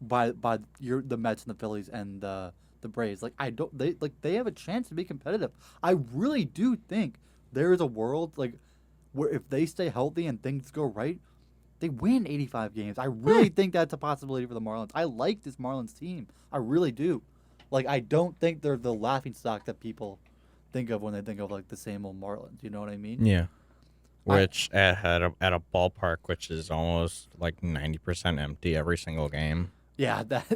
by the Mets and the Phillies and the Braves. Like they have a chance to be competitive. I really do think there is a world like where if they stay healthy and things go right, they win 85 games. I really think that's a possibility for the Marlins. I like this Marlins team. I really do. Like, I don't think they're the laughingstock that people think of when they think of, like, the same old Marlins. You know what I mean? Yeah. Which at a ballpark which is almost like 90% empty every single game. Yeah, that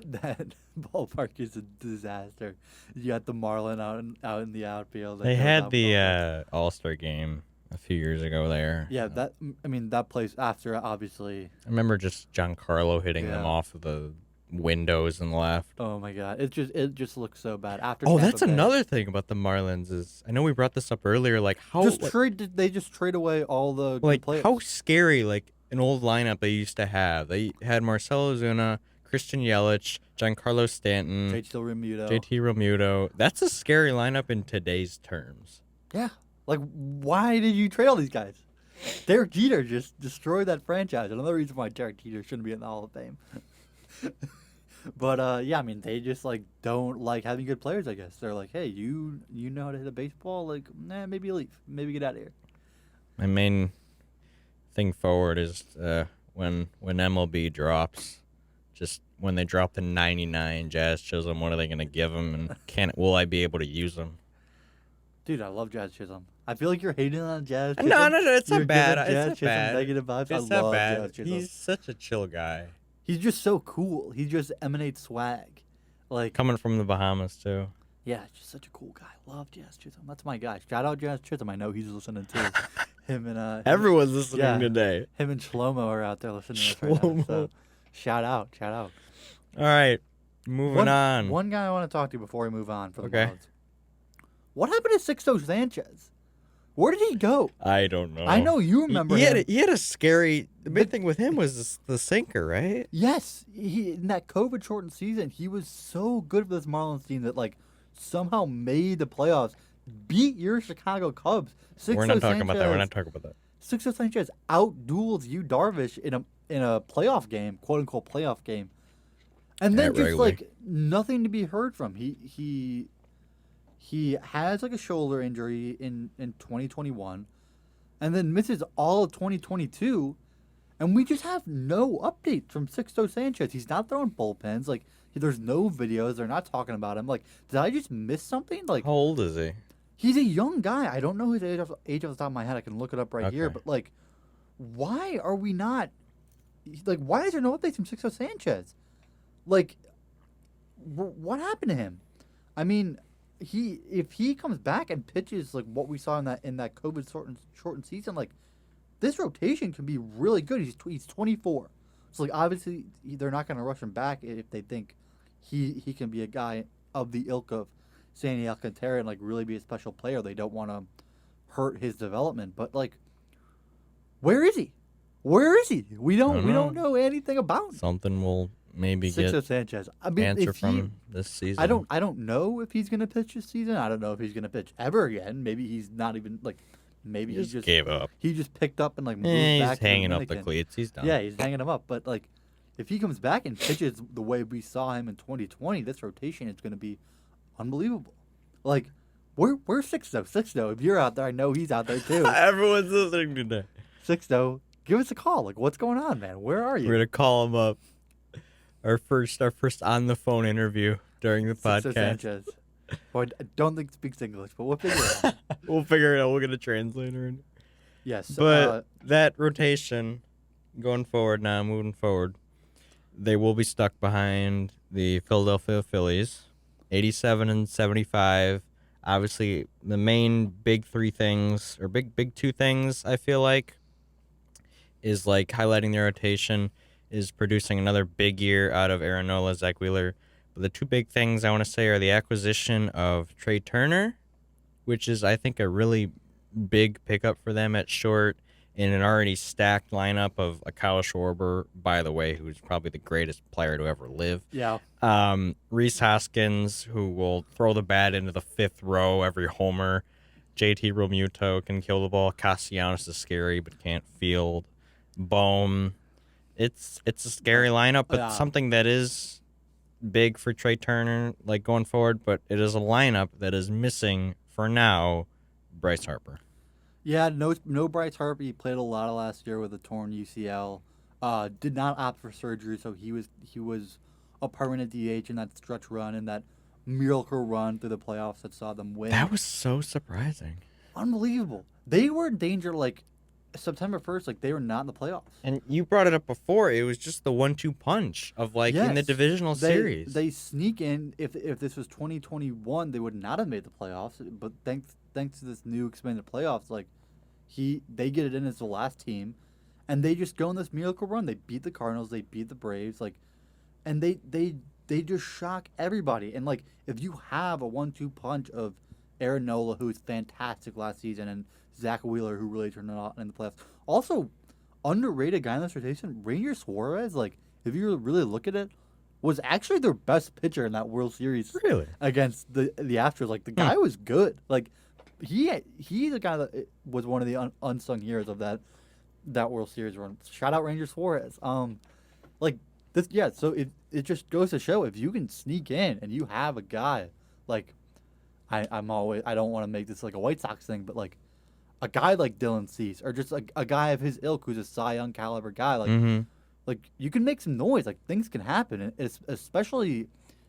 ballpark is a disaster. You got the Marlin out in the outfield. They had the All-Star game a few years ago there. Yeah, that place after obviously. I remember just Giancarlo hitting them off of the windows and left. Oh my god, it just looks so bad after. Oh, Tampa that's Bay. Another thing about the Marlins is I know we brought this up earlier. Like how they just trade away all the like players. How scary like an old lineup they used to have. They had Marcell Ozuna, Christian Yelich, Giancarlo Stanton, JT Realmuto. That's a scary lineup in today's terms. Yeah. Like, why did you trade all these guys? Derek Jeter just destroyed that franchise. Another reason why Derek Jeter shouldn't be in the Hall of Fame. Yeah, I mean, they just like don't like having good players. I guess they're like, hey, you know how to hit a baseball? Like, nah, maybe leave, maybe get out of here. My main thing forward is when MLB drops, just when they drop the 99 Jazz Chisholm, what are they gonna give him, and will I be able to use them? Dude, I love Jazz Chisholm. I feel like you're hating on Jazz No, Chisholm. no, no, it's You're not bad. giving It's Jazz not Chisholm bad. negative vibes. It's I not love bad. Jazz Chisholm. He's such a chill guy. He's just so cool. He just emanates swag. Like, Coming from the Bahamas too. yeah, just such a cool guy. Love Jazz Chisholm. That's my guy. Shout out Jazz Chisholm. I know he's listening too. Him and Everyone's listening yeah. today. him and Shlomo are out there listening to us right now. Shlomo. So, shout out. All right, moving on. One guy I want to talk to before we move on for the Okay. Marlins. What happened to Sixto Sanchez? Where did he go? I don't know. I know you remember He him. had a scary. The big thing with him was the sinker, right? Yes, in that COVID shortened season, he was so good for this Marlins team that like somehow made the playoffs, beat your Chicago Cubs. We're not talking about that. We're not talking about that. Sixto Sanchez outduels Yu Darvish in a playoff game, quote unquote playoff game, and then Yeah, just regularly. like nothing to be heard from. He has like a shoulder injury in 2021, and then misses all of 2022. And we just have no updates from Sixto Sanchez. He's not throwing bullpens. Like, there's no videos. They're not talking about him. Like, did I just miss something? Like, How old is he? he's a young guy. I don't know his age off the top of my head. I can look it up right here. Okay. But, like, why are we not... Like, why is there no updates from Sixto Sanchez? Like, what happened to him? I mean, if he comes back and pitches, like, what we saw in that COVID shortened season, like, this rotation can be really good. He's 24, so like obviously they're not going to rush him back if they think he can be a guy of the ilk of Sandy Alcantara and like really be a special player. They don't want to hurt his development. But like, where is he? Where is he? We don't know anything about him. Something will maybe Sixto get Sanchez. I mean, answer if from he, him this season. I don't know if he's going to pitch this season. I don't know if he's going to pitch ever again. Maybe he's not even like. Maybe He just gave up. He just picked up and like moved He's back. hanging to up the Dominican. cleats. He's done. Yeah, he's hanging them up. But like, if he comes back and pitches the way we saw him in 2020, this rotation is going to be unbelievable. Like, where's Sixto? Sixto, if you're out there, I know he's out there too. Everyone's listening today. Sixto, give us a call. Like, what's going on, man? Where are you? We're gonna call him up. Our first on the phone interview during the Sixto podcast. Sanchez. Well, I don't think he speaks English, but we'll figure it out. We'll figure it out. We'll get a translator in. Yes, But that rotation going forward now, moving forward, they will be stuck behind the Philadelphia Phillies, 87 and 75. Obviously, the main big three things, or big two things, I feel like, is like highlighting their rotation, is producing another big year out of Aaron Nola, Zach Wheeler. But the two big things I want to say are the acquisition of Trey Turner, which is, I think, a really big pickup for them at short in an already stacked lineup of Kyle Schwarber, by the way, who's probably the greatest player to ever live. yeah. Rhys Hoskins, who will throw the bat into the fifth row every homer. JT Realmuto can kill the ball. Castellanos is scary but can't field. Bohm. It's a scary lineup, but Yeah. something that is big for Trey Turner, like going forward, but it is a lineup that is missing, for now, Bryce Harper. Yeah, no Bryce Harper. He played a lot of last year with a torn UCL. Did not opt for surgery, so he was a permanent DH in that stretch run and that miracle run through the playoffs that saw them win. That was so surprising. Unbelievable. They were in danger like September 1st, like they were not in the playoffs. And you brought it up before. It was just the 1-2 punch of like in the Yes. divisional series. They sneak in. If this was 2021, they would not have made the playoffs. But thanks to this new expanded playoffs, like they get it in as the last team, and they just go on this miracle run. They beat the Cardinals. They beat the Braves. Like, and they just shock everybody. And like if you have a 1-2 punch of Aaron Nola, who was fantastic last season, and Zach Wheeler, who really turned it on in the playoffs. Also, underrated guy in this rotation, Ranger Suarez. Like, if you really look at it, was actually their best pitcher in that World Series Really? against the Astros. Like, the guy was good. Like, he's the guy that was one of the unsung heroes of that World Series run. Shout out Ranger Suarez. Like, So it just goes to show if you can sneak in and you have a guy like I don't want to make this like a White Sox thing, but like a guy like Dylan Cease or just like a guy of his ilk who's a Cy Young caliber guy, Mm-hmm. like you can make some noise. Like things can happen, and it's especially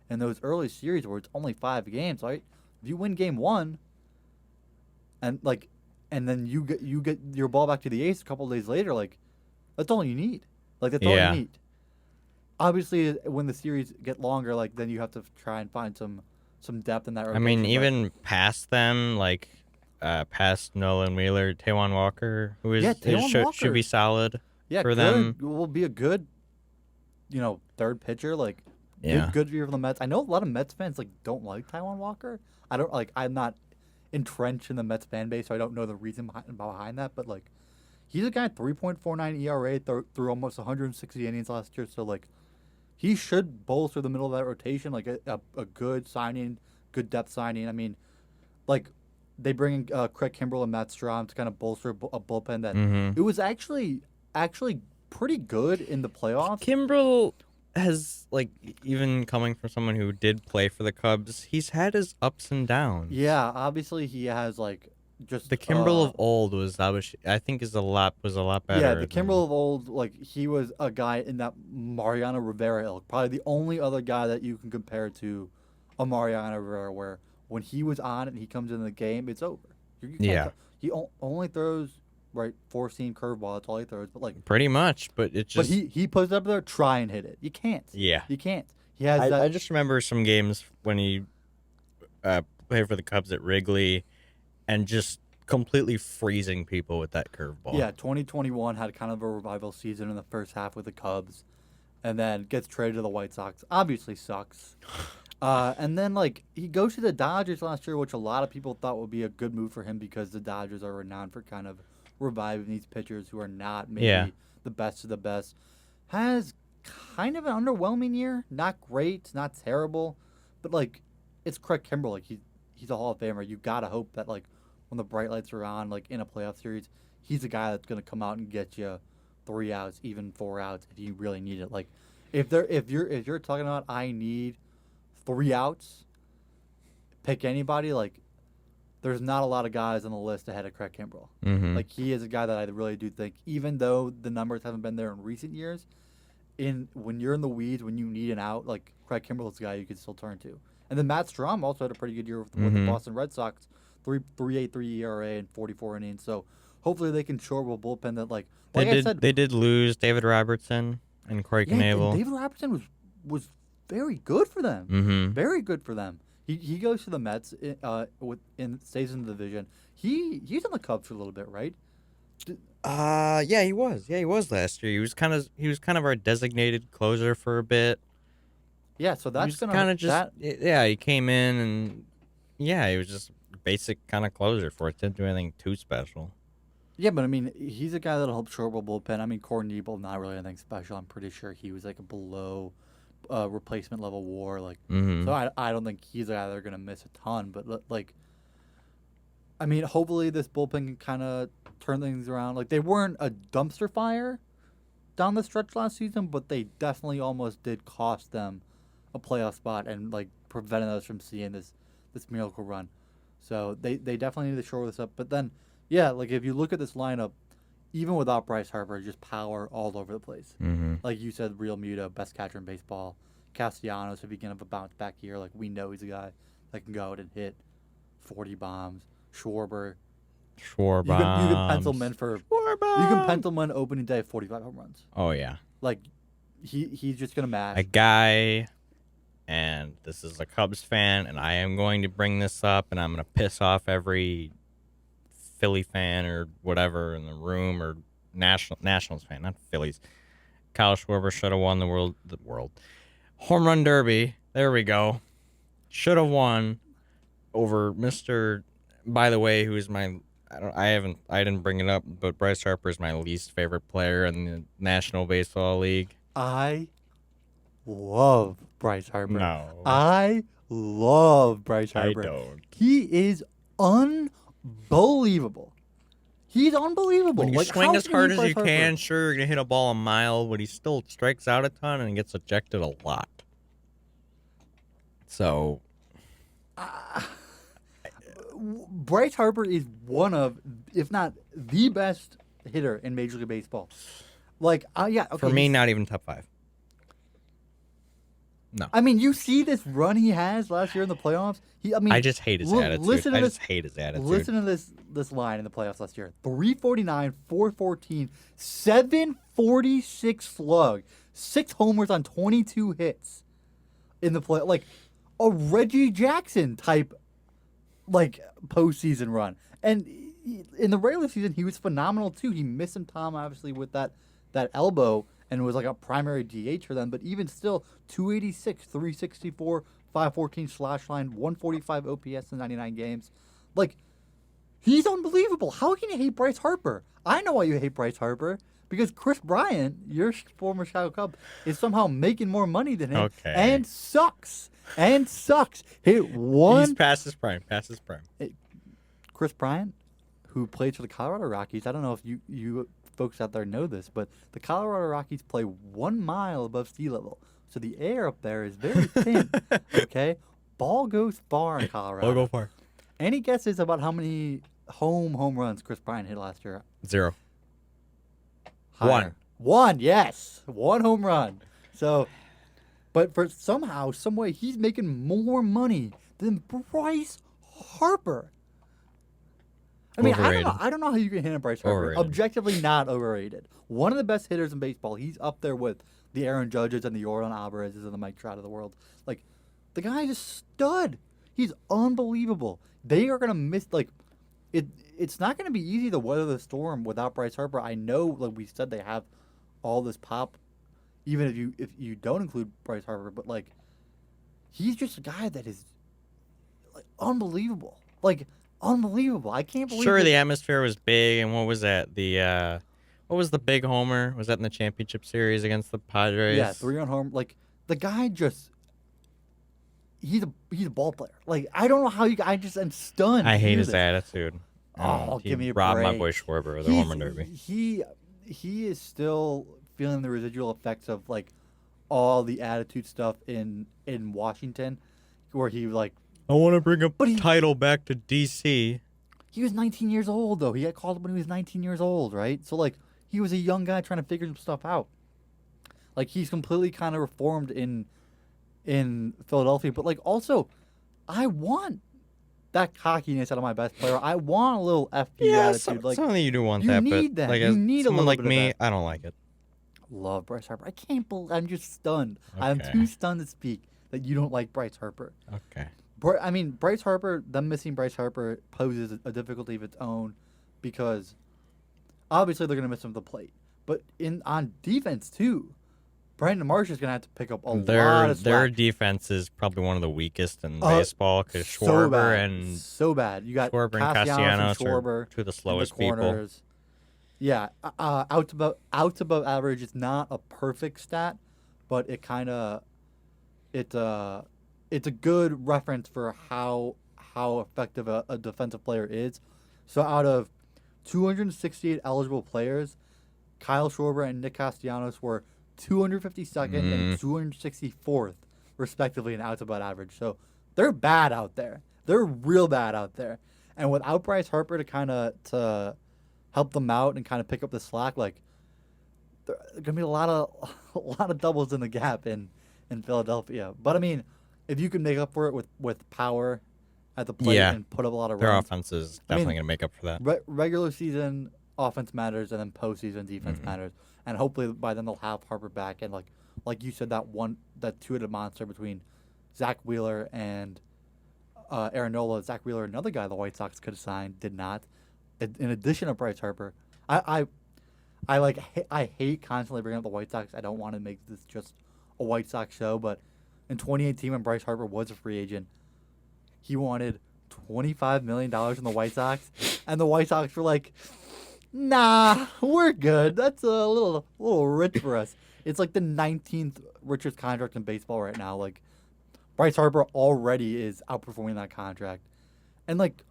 in those early series where it's only 5 games, right? If you win game one, and like, and then you get your ball back to the ace a couple of days later, like that's all you need. Like that's all Yeah. you need. Obviously, when the series get longer, like then you have to try and find some depth in that I rotation. mean, but- even past them, like past Nolan Wheeler, Taijuan Walker, who is Yeah, Taijuan should Walker. be solid. yeah, for good, them- will be a good, third pitcher. Like Yeah. good year for the Mets. I know a lot of Mets fans like don't like Taijuan Walker. I don't like. I'm not entrenched in the Mets fan base, so I don't know the reason behind that. But like, he's a guy 3.49 ERA through almost 160 innings last year. So like, he should bolster the middle of that rotation. Like a good signing, good depth signing. I mean, like they bring in Craig Kimbrell and Matt Strahm to kind of bolster a bullpen that Mm-hmm. it was actually pretty good in the playoffs. Kimbrel has like even coming from someone who did play for the Cubs, he's had his ups and downs. Yeah, obviously he has like just The Kimbrel of old I think was a lot better. yeah, the than- Kimbrel of old, like he was a guy in that Mariano Rivera ilk, probably the only other guy that you can compare to a Mariano Rivera, where when he was on and he comes into the game, it's over. You can't Yeah. he only throws right 4-seam curveball. That's all he throws. But like, Pretty much, but it just he puts it up there, try and hit it. You can't. yeah. You can't. He has that. I just remember some games when he played for the Cubs at Wrigley, and just completely freezing people with that curveball. Yeah, 2021 had kind of a revival season in the first half with the Cubs, and then gets traded to the White Sox. Obviously sucks. And then like he goes to the Dodgers last year, which a lot of people thought would be a good move for him because the Dodgers are renowned for kind of reviving these pitchers who are not maybe Yeah. the best of the best. Has kind of an underwhelming year. Not great, not terrible, but like it's Craig Kimbrell. Like he's a Hall of Famer. You gotta hope that like when the bright lights are on, like in a playoff series, he's a guy that's gonna come out and get you 3 outs, even 4 outs if you really need it. Like if you're talking about I need 3 outs, pick anybody. Like there's not a lot of guys on the list ahead of Craig Kimbrell. Mm-hmm. Like he is a guy that I really do think, even though the numbers haven't been there in recent years, when you're in the weeds, when you need an out, like Craig Kimbrell is a guy you can still turn to. And then Matt Strahm also had a pretty good year with the Mhm. Boston Red Sox, 3.83 ERA and 44 innings. So hopefully they can shore up a bullpen that like I said, they did lose David Robertson and Corey yeah, and Knebel. David Robertson was very good for them. Mm-hmm. Very good for them. He goes to the Mets stays in the division. He's on the Cubs for a little bit, right? Yeah, he was. Yeah, he was last year. He was kind of our designated closer for a bit. Yeah, so He that's was gonna kind of just that, yeah. He came in and yeah, he was just basic kind of closer for it. Didn't do anything too special. yeah, but I mean, he's a guy that'll help shore up a bullpen. I mean, Corey Knebel, not really anything special. I'm pretty sure he was like a below replacement level WAR. Like, Mm-hmm. so I don't think he's a guy they're gonna miss a ton. But like, I mean, hopefully this bullpen can kind of turn things around. Like, they weren't a dumpster fire down the stretch last season, but they definitely almost did cost them a playoff spot and like prevented us from seeing this miracle run. So they definitely need to shore this up. But then, yeah, like if you look at this lineup, even without Bryce Harper, just power all over the place. Mm-hmm. Like you said, Real Muto, best catcher in baseball. Castellanos, if he can have a bounce back year, like we know he's a guy that can go out and hit 40 bombs. Schwarber, you can pencil him in for you can pencil him in opening day 45 home runs. Oh yeah, Like he's just gonna mash. a guy, and this is a Cubs fan, and I am going to bring this up, and I'm going to piss off every Philly fan or whatever in the room, or Nationals fan, not Phillies. Kyle Schwarber should have won the world home run derby. There we go. Should have won over Mr. By the way, who is my I didn't bring it up, but Bryce Harper is my least favorite player in the National Baseball League. I love Bryce Harper. No. I love Bryce I Harper. don't. He is unbelievable. He's unbelievable. When you Like, swing how as can you hard hate as Bryce you Harper? can, sure, you're going to hit a ball a mile, but he still strikes out a ton and gets ejected a lot. So, Bryce Harper is one of, if not the best hitter in Major League Baseball. Like, yeah, okay. for me, not even top 5. No. I mean, you see this run he has last year in the playoffs. I just hate his attitude. Listen to I this. just hate his attitude. Listen to this line in the playoffs last year: 349, 414, 746 slug, 6 homers on 22 hits in the play. Like a Reggie Jackson type, like postseason run. And in the regular season, he was phenomenal too. He missed some time, obviously, with that elbow, and was like a primary DH for them. But even still, 286, 364, 514 slash line, 145 OPS in 99 games. Like, he's unbelievable. How can you hate Bryce Harper? I know why you hate Bryce Harper. Because Chris Bryant, your former Chicago Cub, is somehow making more money than him. Okay. And sucks. Hit one. He's past his prime. Past his prime. Chris Bryant, who played for the Colorado Rockies. I don't know if you folks out there know this, but the Colorado Rockies play 1 mile above sea level. So the air up there is very thin. Okay? Ball goes far in Colorado. I'll go far. Any guesses about how many home runs Chris Bryant hit last year? 0. Higher. One, yes. 1 home run. So, but for somehow, some way, he's making more money than Bryce Harper. I mean, Overrated. I don't know how you can hit Bryce Harper. Overrated. Objectively not overrated. One of the best hitters in baseball. He's up there with the Aaron Judges and the Yordan Alvarez's and the Mike Trout of the world. Like, the guy is a stud. He's unbelievable. They are gonna miss it's not gonna be easy to weather the storm without Bryce Harper. I know, like we said, they have all this pop, even if you don't include Bryce Harper, but like, he's just a guy that is like unbelievable. Like, unbelievable. I can't believe Sure, that- the atmosphere was big, and what was that? What was the big homer? Was that in the championship series against the Padres? Yeah, 3 on home. Like, the guy just he's a ball player. Like, I don't know how you. I just am stunned. I to hate hear his this. attitude. Oh, He give me a robbed my break. boy Schwarber of the home run derby. He is still feeling the residual effects of like all the attitude stuff in Washington, where he like I want to bring a But he- title back to DC. he was 19 years old though. He got called up when he was 19 years old, right? So like he was a young guy trying to figure some stuff out. Like he's completely kind of reformed in Philadelphia, but like also, I want that cockiness out of my best player. I want a little FP attitude. Like, some of you do want you that, need but that. like You need a someone little like bit of me, that. I don't like it. love Bryce Harper. I can't believe. I'm just stunned. I'm Okay. too stunned to speak that you don't like Bryce Harper. Okay. I mean, Bryce Harper. Them missing Bryce Harper poses a difficulty of its own, because obviously they're gonna miss him at the plate, but on defense too. Brandon Marsh is gonna have to pick up a lot of Their slack. defense is probably one of the weakest in Uh, baseball because so Schwarber bad. and So bad. You got Schwarber and Castellanos Castellanos and Schwarber are two of the in slowest people. corners. Yeah, out above average is not a perfect stat, but it kind of it's a good reference for how effective a defensive player is. So out of 268 eligible players, Kyle Schwarber and Nick Castellanos were 252nd and 264th, respectively, in outs above average. So they're bad out there. They're real bad out there. And without Bryce Harper to help them out and kind of pick up the slack, like there are gonna be a lot of doubles in the gap in Philadelphia. But I mean, if you can make up for it with power at the plate Yeah. and put up a lot of Their runs, offense is I mean, definitely going to make up for that. regular season offense matters, and then postseason defense matters. And hopefully by then they'll have Harper back, and like you said, that two-headed monster between Zach Wheeler and Aaron Nola. Zach Wheeler, another guy the White Sox could have signed, did not. In addition to Bryce Harper, I hate constantly bringing up the White Sox. I don't want to make this just a White Sox show, but in 2018 when Bryce Harper was a free agent, he wanted $25 million in the White Sox, and the White Sox were like, nah, we're good. That's a little rich for us. It's like the 19th richest contract in baseball right now. Like, Bryce Harper already is outperforming that contract. And, like,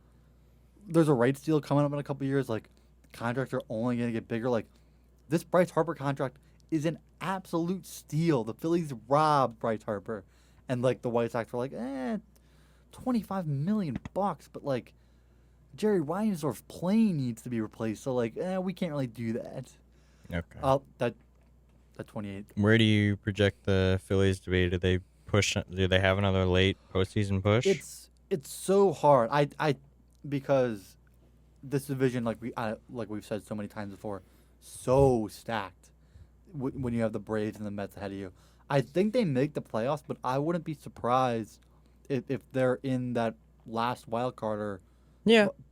there's a rights deal coming up in a couple years. Like, contracts are only going to get bigger. Like, this Bryce Harper contract is an absolute steal. The Phillies robbed Bryce Harper, and like the White Sox were like, $25 million, but like Jerry Reinsdorf's plane needs to be replaced, so like, we can't really do that. Okay. That 28. Where do you project the Phillies to be? Do they have another late postseason push? It's so hard. I because this division, like we've said so many times before, so stacked. When you have the Braves and the Mets ahead of you, I think they make the playoffs, but I wouldn't be surprised if they're in that last wild card or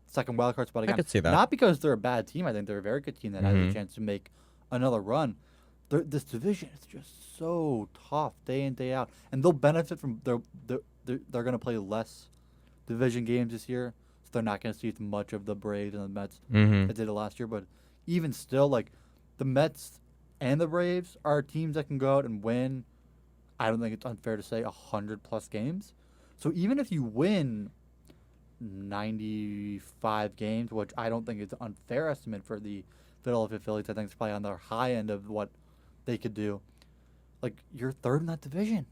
second wild card spot again. I could see that. Not because they're a bad team. I think they're a very good team that has a chance to make another run. This division is just so tough day in, day out, and they'll benefit from they're going to play less division games this year, so they're not going to see as much of the Braves and the Mets that did it last year. But even still, like, the Mets and the Braves are teams that can go out and win. I don't think it's unfair to say 100+ games. So even if you win 95 games, which I don't think is an unfair estimate for the Philadelphia Phillies, I think it's probably on the high end of what they could do. Like, you're third in that division,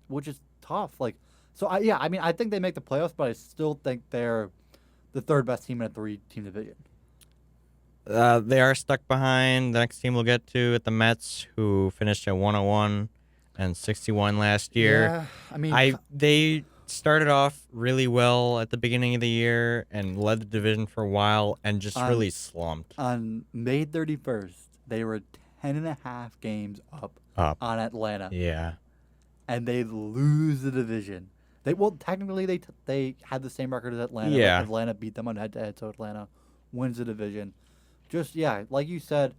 which is tough. Like, so I think they make the playoffs, but I still think they're the third best team in a 3-team division. They are stuck behind the next team we'll get to at the Mets, who finished at 101 and 61 last year. Yeah, I mean, they started off really well at the beginning of the year and led the division for a while and just really slumped. On May 31st, they were 10.5 games up on Atlanta. Yeah. And they lose the division. Technically they had the same record as Atlanta. Yeah. But Atlanta beat them on head-to-head, so Atlanta wins the division. Just, like you said,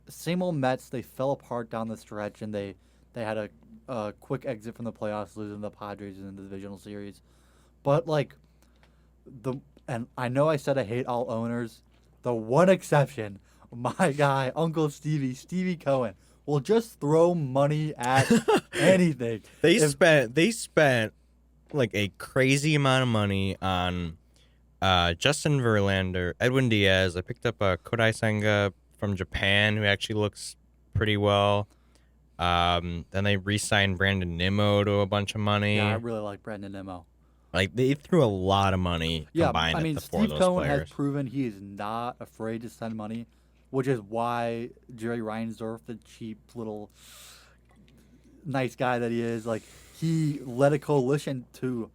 same old Mets. They fell apart down the stretch, and they had a quick exit from the playoffs, losing the Padres in the divisional series. But, like, and I know I said I hate all owners. The one exception, my guy, Uncle Stevie Cohen, will just throw money at anything. They spent like a crazy amount of money on Justin Verlander, Edwin Diaz. I picked up a Kodai Senga from Japan, who actually looks pretty well. Then they re-signed Brandon Nimmo to a bunch of money. Yeah, I really like Brandon Nimmo. Like, they threw a lot of money combined I mean, at the four of Steve those Cohen players. has proven he is not afraid to spend money, which is why Jerry Reinsdorf, the cheap little nice guy that he is, like, he led a coalition to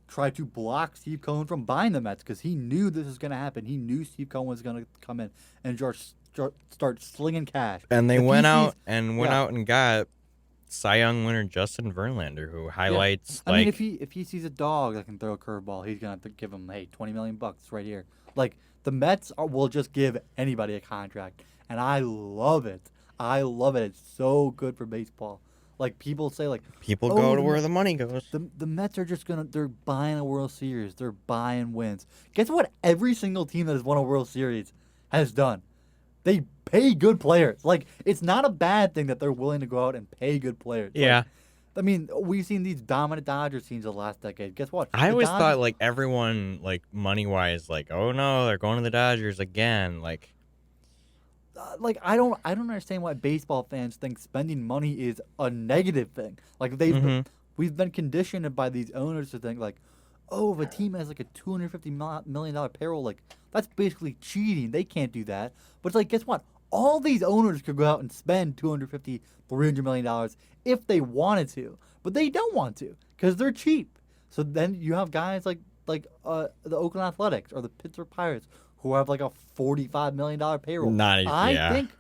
try to block Steve Cohen from buying the Mets because he knew this was going to happen. He knew Steve Cohen was going to come in and start slinging cash. And they went out and got Cy Young winner Justin Verlander, who highlights I mean, if he sees a dog that can throw a curveball, he's gonna have to give him $20 million right here. Like, the Mets will just give anybody a contract, and I love it. I love it. It's so good for baseball. Like, people say, like, people go to where the money goes. The Mets are just they're buying a World Series. They're buying wins. Guess what? Every single team that has won a World Series has done. They pay good players. Like, it's not a bad thing that they're willing to go out and pay good players. Yeah. Like, I mean, we've seen these dominant Dodgers teams the last decade. Guess what? I always thought, like, everyone, like, money-wise, like, oh, no, they're going to the Dodgers again. Like, I don't understand why baseball fans think spending money is a negative thing. Like, we've been conditioned by these owners to think, like, oh, if a team has like a $250 million payroll, like, that's basically cheating. They can't do that. But it's like, guess what? All these owners could go out and spend $250, $300 million if they wanted to, but they don't want to because they're cheap. So then you have guys like the Oakland Athletics or the Pittsburgh Pirates who have like a $45 million payroll. I think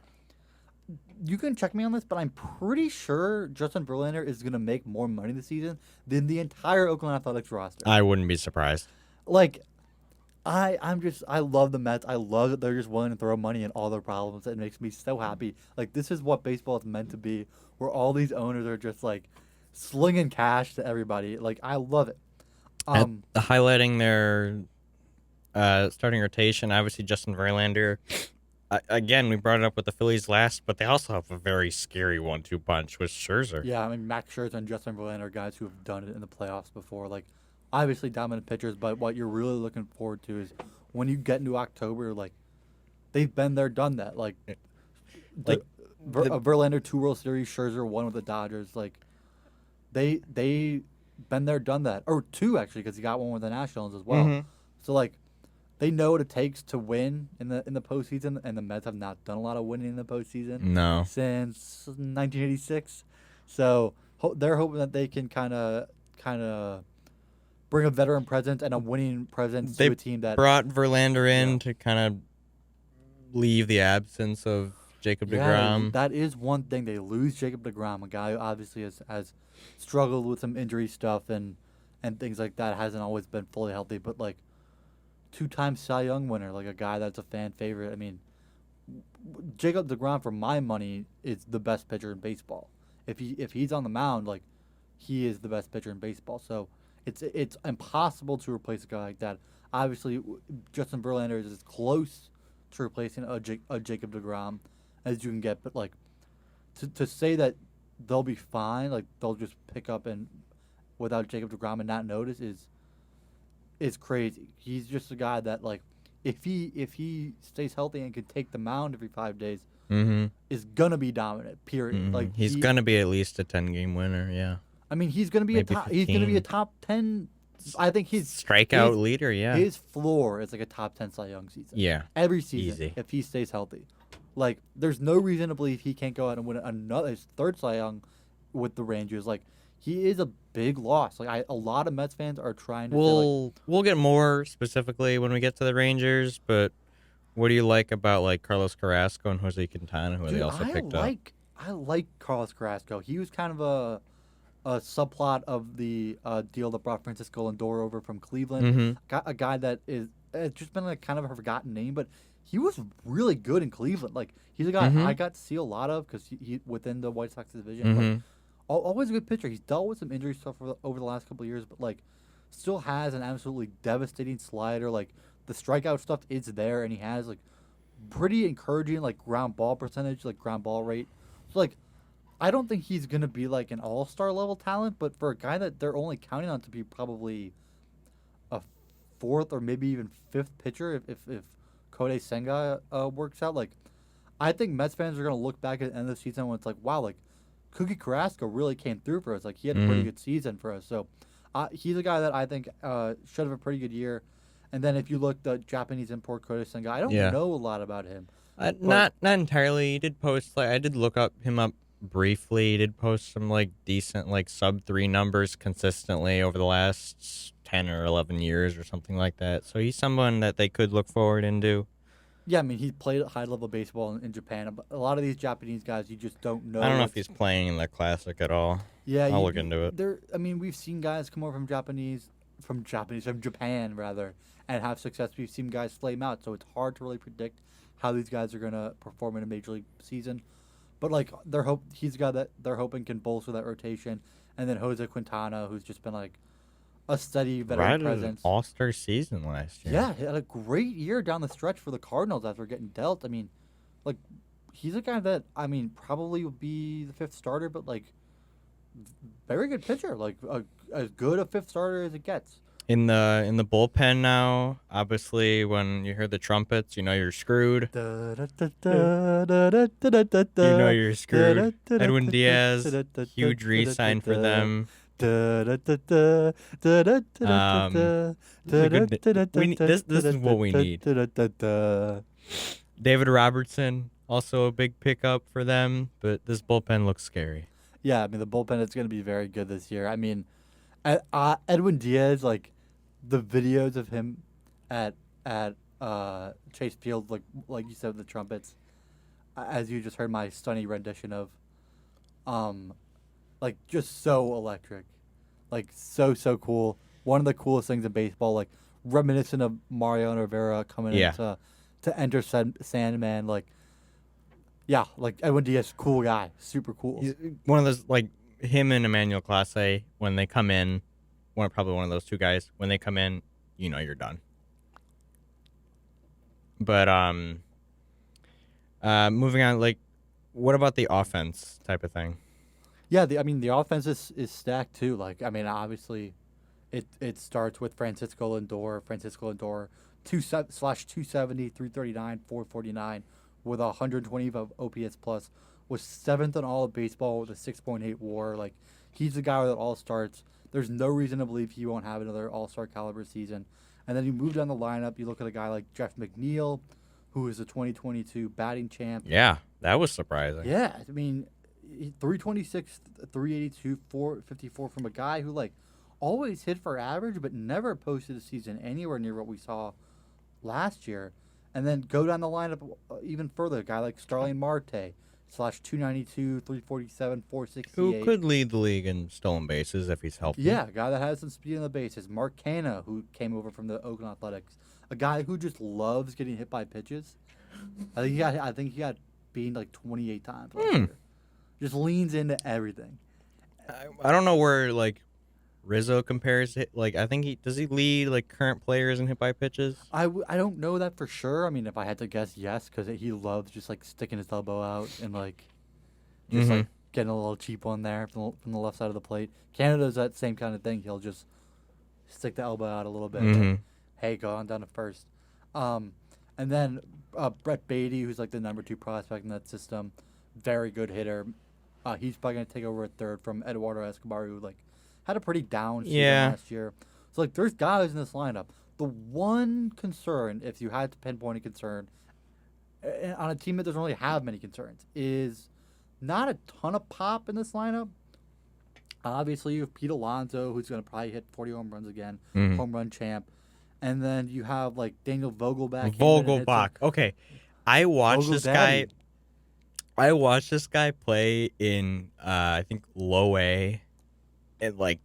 you can check me on this, but I'm pretty sure Justin Verlander is going to make more money this season than the entire Oakland Athletics roster. I wouldn't be surprised. Like, I love the Mets. I love that they're just willing to throw money at all their problems. It makes me so happy. Like, this is what baseball is meant to be, where all these owners are just like slinging cash to everybody. Like, I love it. Highlighting their starting rotation, obviously Justin Verlander. Again, we brought it up with the Phillies last, but they also have a very scary 1-2 punch with Scherzer. Yeah, I mean, Max Scherzer and Justin Verlander are guys who have done it in the playoffs before. Like, obviously dominant pitchers, but what you're really looking forward to is when you get into October, like, they've been there, done that. Like, Like, Verlander 2 World Series, Scherzer 1 with the Dodgers. Like, they been there, done that, or 2 actually, because he got 1 with the Nationals as well. Mhm. So like, they know what it takes to win in the postseason, and the Mets have not done a lot of winning in the postseason No. since 1986. So they're hoping that they can kind of bring a veteran presence and a winning presence They to a team that brought Verlander in Yeah. to kind of leave the absence of Jacob DeGrom. that is one thing. They lose Jacob DeGrom, a guy who obviously has struggled with some injury stuff and things like that. Hasn't always been fully healthy, but like 2-time Cy Young winner, like a guy that's a fan favorite. I mean, Jacob DeGrom, for my money, is the best pitcher in baseball. If he's on the mound, like, he is the best pitcher in baseball. So it's impossible to replace a guy like that. Obviously, Justin Verlander is as close to replacing a Jacob DeGrom as you can get, but like to say that they'll be fine, like they'll just pick up and without Jacob DeGrom and not notice is crazy. He's just a guy that, like, if he stays healthy and can take the mound every 5 days, Mm-hmm. is gonna be dominant. Period. Mhm. Like, He's gonna be at least a 10-game winner. Yeah. I mean, he's gonna be Maybe He's gonna be a 15. top 10. I think his Strikeout leader. Yeah. his floor is like a top 10 Cy Young season. Yeah. Every season, Easy. if he stays healthy. Like, there's no reason to believe he can't go out and win his third Cy Young with the Rangers. Like, he is a big loss. Like, a lot of Mets fans are trying to say, like, We'll get more specifically when we get to the Rangers, but what do you like about like Carlos Carrasco and Jose Quintana, who they dude, also picked up? I like Carlos Carrasco. He was kind of a subplot of the deal that brought Francisco Lindor over from Cleveland. Mm-hmm. A guy that is it's just been like kind of a forgotten name, but he was really good in Cleveland. Like, he's a guy Mhm. I got to see a lot of because he within the White Sox division. Like, Mm-hmm. always a good pitcher. He's dealt with some injury stuff over the last couple of years, but like still has an absolutely devastating slider. Like, the strikeout stuff is there, and he has like pretty encouraging like ground ball percentage, like ground ball rate. So like, I don't think he's gonna be like an all-star level talent, but for a guy that they're only counting on to be probably a fourth or maybe even fifth pitcher if Kodai Senga works out, like, I think Mets fans are gonna look back at the end of the season when it's like, wow, like, Cookie Carrasco really came through for us. Like, he had a pretty Mhm. good season for us. So he's a guy that I think should have a pretty good year. And then if you look the Japanese import Kodai Senga, I don't Yeah. know a lot about him. Not entirely. He did post like I did look him up briefly. He did post some like decent like sub-3 numbers consistently over the last 10 or 11 years or something like that. So he's someone that they could look forward into. Yeah, I mean, he played high level baseball in Japan. But a lot of these Japanese guys, you just don't know. I don't know if what's- he's playing in the Classic at all. Yeah, I'll look into it. I mean, we've seen guys come over from Japan rather, and have success. We've seen guys flame out, so it's hard to really predict how these guys are gonna perform in a major league season. But like, he's a guy that they're hoping can bolster that rotation, and then Jose Quintana, who's just been like a steady veteran Right, an presence. all-star season last year. Yeah, he had a great year down the stretch for the Cardinals after getting dealt. I mean, like, he's a guy that, I mean, probably would be the fifth starter, but like, very good pitcher. Like, as good a fifth starter as it gets. In the bullpen now, obviously, when you hear the trumpets, you know you're screwed. You know you're screwed. Edwin Diaz, huge re-sign for them. This is what we need. David Robertson, also a big pickup for them, but this bullpen looks scary. Yeah, I mean, the bullpen is going to be very good this year. I mean, Edwin Diaz, like, the videos of him at Chase Field, like you said, with the trumpets, as you just heard my stunning rendition of, like, just so electric, like, so cool. One of the coolest things in baseball, like, reminiscent of Mariano Rivera coming in to enter Sandman, like, yeah, like, Edwin Diaz, cool guy, super cool. He's one of those, like him and Emmanuel Clase, when they come in, probably one of those two guys, when they come in, you know you're done. But moving on, like, what about the offense type of thing? Yeah, I mean, the offense is stacked too. Like, I mean, obviously, It starts with Francisco Lindor. Francisco Lindor, 2/270, 339, 449, with 120 of OPS plus, was seventh in all of baseball with a 6.8 WAR. Like, he's the guy that all starts. There's no reason to believe he won't have another All Star caliber season. And then you move down the lineup. You look at a guy like Jeff McNeil, who is the 2022 batting champ. Yeah, that was surprising. Yeah, I mean, 326, 382, 454 from a guy who like always hit for average, but never posted a season anywhere near what we saw last year. And then go down the lineup even further, a guy like Starling Marte, /292, 347, 468. Who could lead the league in stolen bases if he's healthy? Yeah, a guy that has some speed on the bases. Mark Canha, who came over from the Oakland Athletics, a guy who just loves getting hit by pitches. I think he got beaten like 28 times last year. Just leans into everything. I don't know where like Rizzo compares. Like I think he lead like current players in hit by pitches. I don't know that for sure. I mean, if I had to guess, yes, because he loves just like sticking his elbow out and like just like getting a little cheap one there from the left side of the plate. Canada does that same kind of thing. He'll just stick the elbow out a little bit. And, hey, go on down to first. And then Brett Beatty, who's like the number 2 prospect in that system, very good hitter. He's probably gonna take over at third from Eduardo Escobar, who like had a pretty down season last year. So like, there's guys in this lineup. The one concern, if you had to pinpoint a concern, on a team that doesn't really have many concerns, is not a ton of pop in this lineup. Obviously, you have Pete Alonso, who's gonna probably hit 40 home runs again, home run champ. And then you have like Daniel Vogelbach. Okay, I watched this guy. I watched this guy play in I think low A, and like,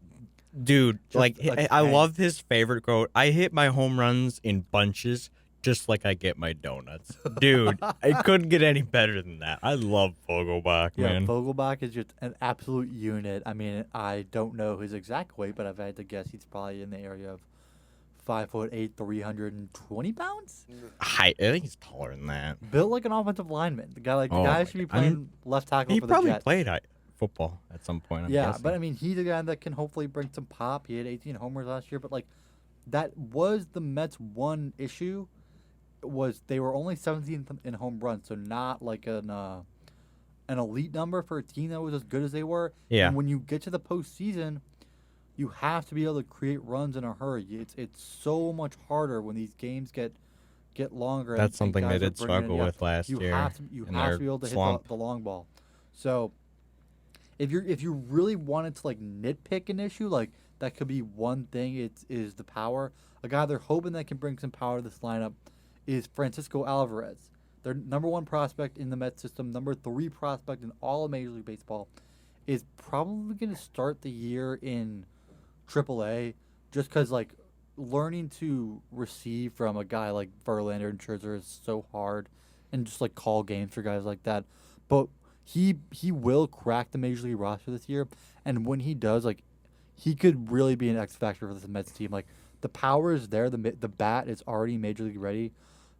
dude, I love his favorite quote. I hit my home runs in bunches, just like I get my donuts. Dude, I couldn't get any better than that. I love Vogelbach, man. Vogelbach is just an absolute unit. I mean, I don't know his exact weight, but if I had to guess, he's probably in the area of 5'8", 320 pounds. I think he's taller than that. Built like an offensive lineman. The guy should be playing left tackle for the Jets. He Jets. probably played football at some point. I'm guessing. But I mean, he's a guy that can hopefully bring some pop. He had 18 homers last year, but like, that was the Mets' one issue. Was they were only 17th in home runs, so not like an elite number for a team that was as good as they were. Yeah. And when you get to the postseason, you have to be able to create runs in a hurry. It's so much harder when these games get longer. That's something they did struggle with last year. You have to be able to hit the long ball. So if you really wanted to like nitpick an issue, like that could be one thing. Is the power. A guy they're hoping that can bring some power to this lineup is Francisco Alvarez. Their number 1 prospect in the Mets system, number 3 prospect in all of Major League Baseball, is probably going to start the year in AAA, just because like learning to receive from a guy like Verlander and Scherzer is so hard, and just like call games for guys like that. But he will crack the Major League roster this year, and when he does, like, he could really be an X factor for this Mets team. Like, the power is there, the bat is already Major League ready.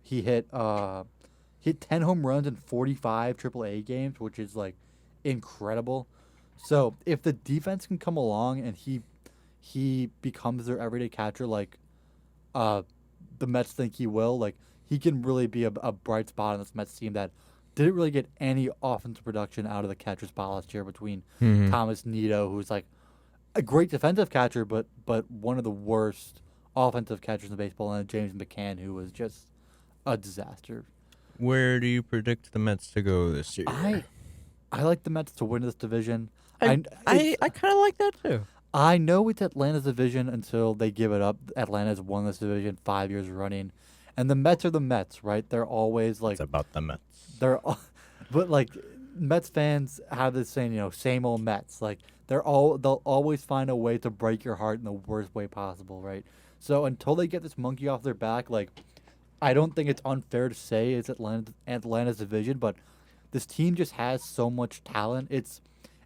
He hit 10 home runs in 45 AAA games, which is like incredible. So if the defense can come along and he becomes their everyday catcher, like the Mets think he will, like, he can really be a bright spot on this Mets team that didn't really get any offensive production out of the catcher spot last year between Thomas Nido, who's like a great defensive catcher, but one of the worst offensive catchers in baseball, and James McCann, who was just a disaster. Where do you predict the Mets to go this year? I like the Mets to win this division. I kind of like that too. I know it's Atlanta's division until they give it up. Atlanta's won this division 5 years running, and the Mets are the Mets, right? They're always like, it's about the Mets. But like, Mets fans have this saying, same old Mets. Like, they'll always find a way to break your heart in the worst way possible, right? So until they get this monkey off their back, like, I don't think it's unfair to say it's Atlanta's division, but this team just has so much talent. It's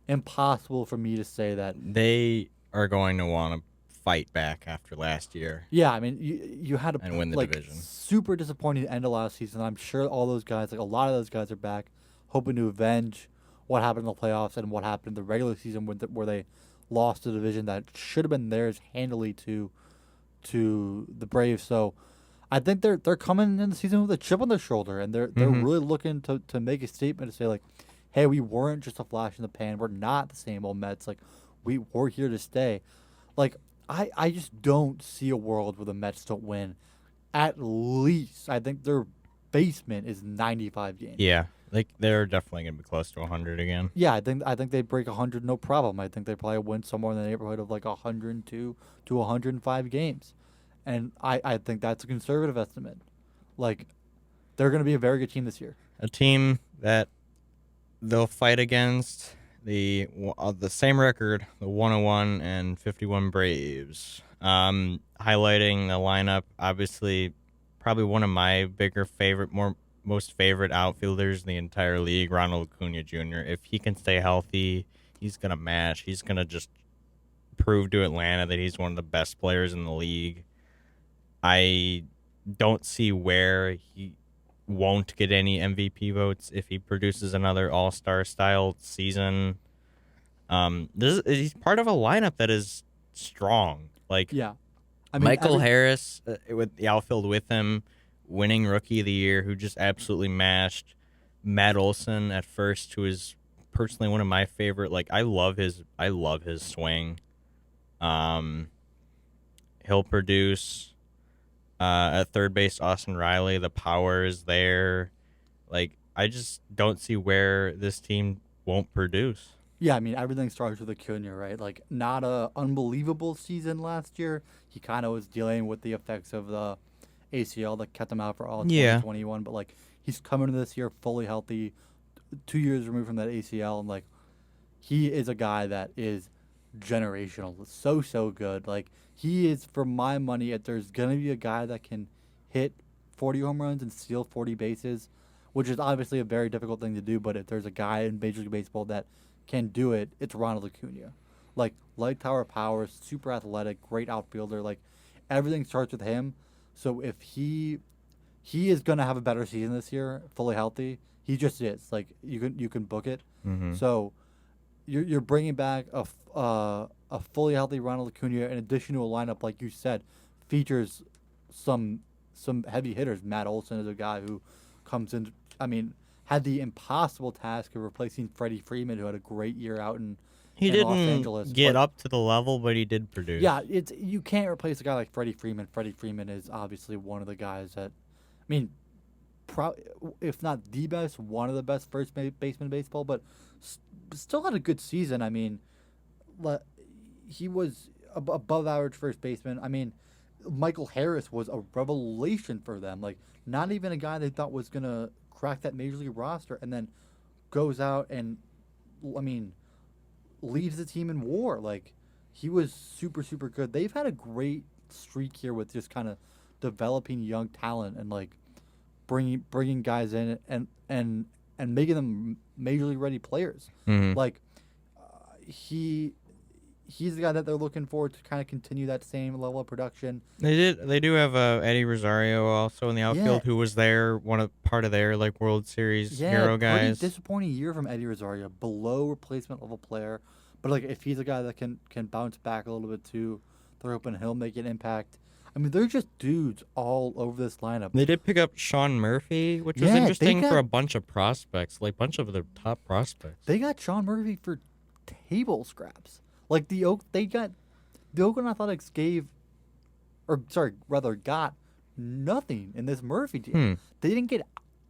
impossible for me to say that they are going to want to fight back after last year. Yeah, I mean, you had and win the division. Super disappointing end of last season. I'm sure all those guys, like a lot of those guys, are back, hoping to avenge what happened in the playoffs and what happened in the regular season where they lost a division that should have been theirs handily to the Braves. So I think they're coming in the season with a chip on their shoulder, and they're Mm-hmm. really looking to make a statement to say like, hey, we weren't just a flash in the pan. We're not the same old Mets. Like we're here to stay. Like I just don't see a world where the Mets don't win. At least I think their basement is 95 games. Yeah, like they're definitely gonna be close to 100 again. Yeah, I think they break 100 no problem. I think they probably win somewhere in the neighborhood of like 102 to 105 games. And I think that's a conservative estimate. Like they're going to be a very good team this year. A team that they'll fight against the same record, the 101 and 51 Braves. Highlighting the lineup, obviously, probably one of my most favorite outfielders in the entire league, Ronald Acuna Jr. If he can stay healthy, he's gonna match. He's gonna just prove to Atlanta that he's one of the best players in the league. I don't see where he won't get any MVP votes if he produces another All-Star style season. He's part of a lineup that is strong. Like Yeah. I mean, Michael Harris with the outfield with him, winning Rookie of the Year, who just absolutely mashed. Matt Olson at first, who is personally one of my favorite. Like I love his swing. He'll produce. At third base, Austin Riley, the power is there. Like, I just don't see where this team won't produce. Yeah, I mean, everything starts with Acuna, right? Like, not a unbelievable season last year. He kind of was dealing with the effects of the ACL that kept him out for all of Yeah. 2021. But, like, he's coming into this year fully healthy, 2 years removed from that ACL. And, like, he is a guy that is generational. So good. Like, he is, for my money, if there's going to be a guy that can hit 40 home runs and steal 40 bases, which is obviously a very difficult thing to do, but if there's a guy in Major League Baseball that can do it, it's Ronald Acuna. Like light tower power, super athletic, great outfielder. Like everything starts with him. So if he is gonna have a better season this year, fully healthy. He just is. Like you can book it. Mm-hmm. So you're bringing back a fully healthy Ronald Acuna in addition to a lineup like you said features some heavy hitters. Matt Olson is a guy who comes in. I mean, had the impossible task of replacing Freddie Freeman, who had a great year out in He Los didn't Angeles. get But, up to the level, but he did produce. yeah, you can't replace a guy like Freddie Freeman. Freddie Freeman is obviously one of the guys that, I mean, if not the best, one of the best baseman in baseball, but still had a good season. I mean, he was above average first baseman. I mean, Michael Harris was a revelation for them. Like, not even a guy they thought was gonna crack that major league roster, and then goes out and, I mean, leads the team in WAR. Like, he was super good. They've had a great streak here with just kind of developing young talent and like bringing guys in and making them major league ready players. Mm-hmm. Like, he's the guy that they're looking for to kind of continue that same level of production. They do have Eddie Rosario also in the outfield, who was part of their like World Series hero Pretty guys. disappointing year from Eddie Rosario, below replacement level player. But like, if he's a guy that can bounce back a little bit too, they're hoping he'll make an impact. I mean, they're just dudes all over this lineup. They did pick up Sean Murphy, which was Yeah, interesting they for got- a bunch of prospects, like a bunch of their top prospects. They got Sean Murphy for table scraps. Like the Oakland Athletics got nothing in this Murphy deal. They didn't get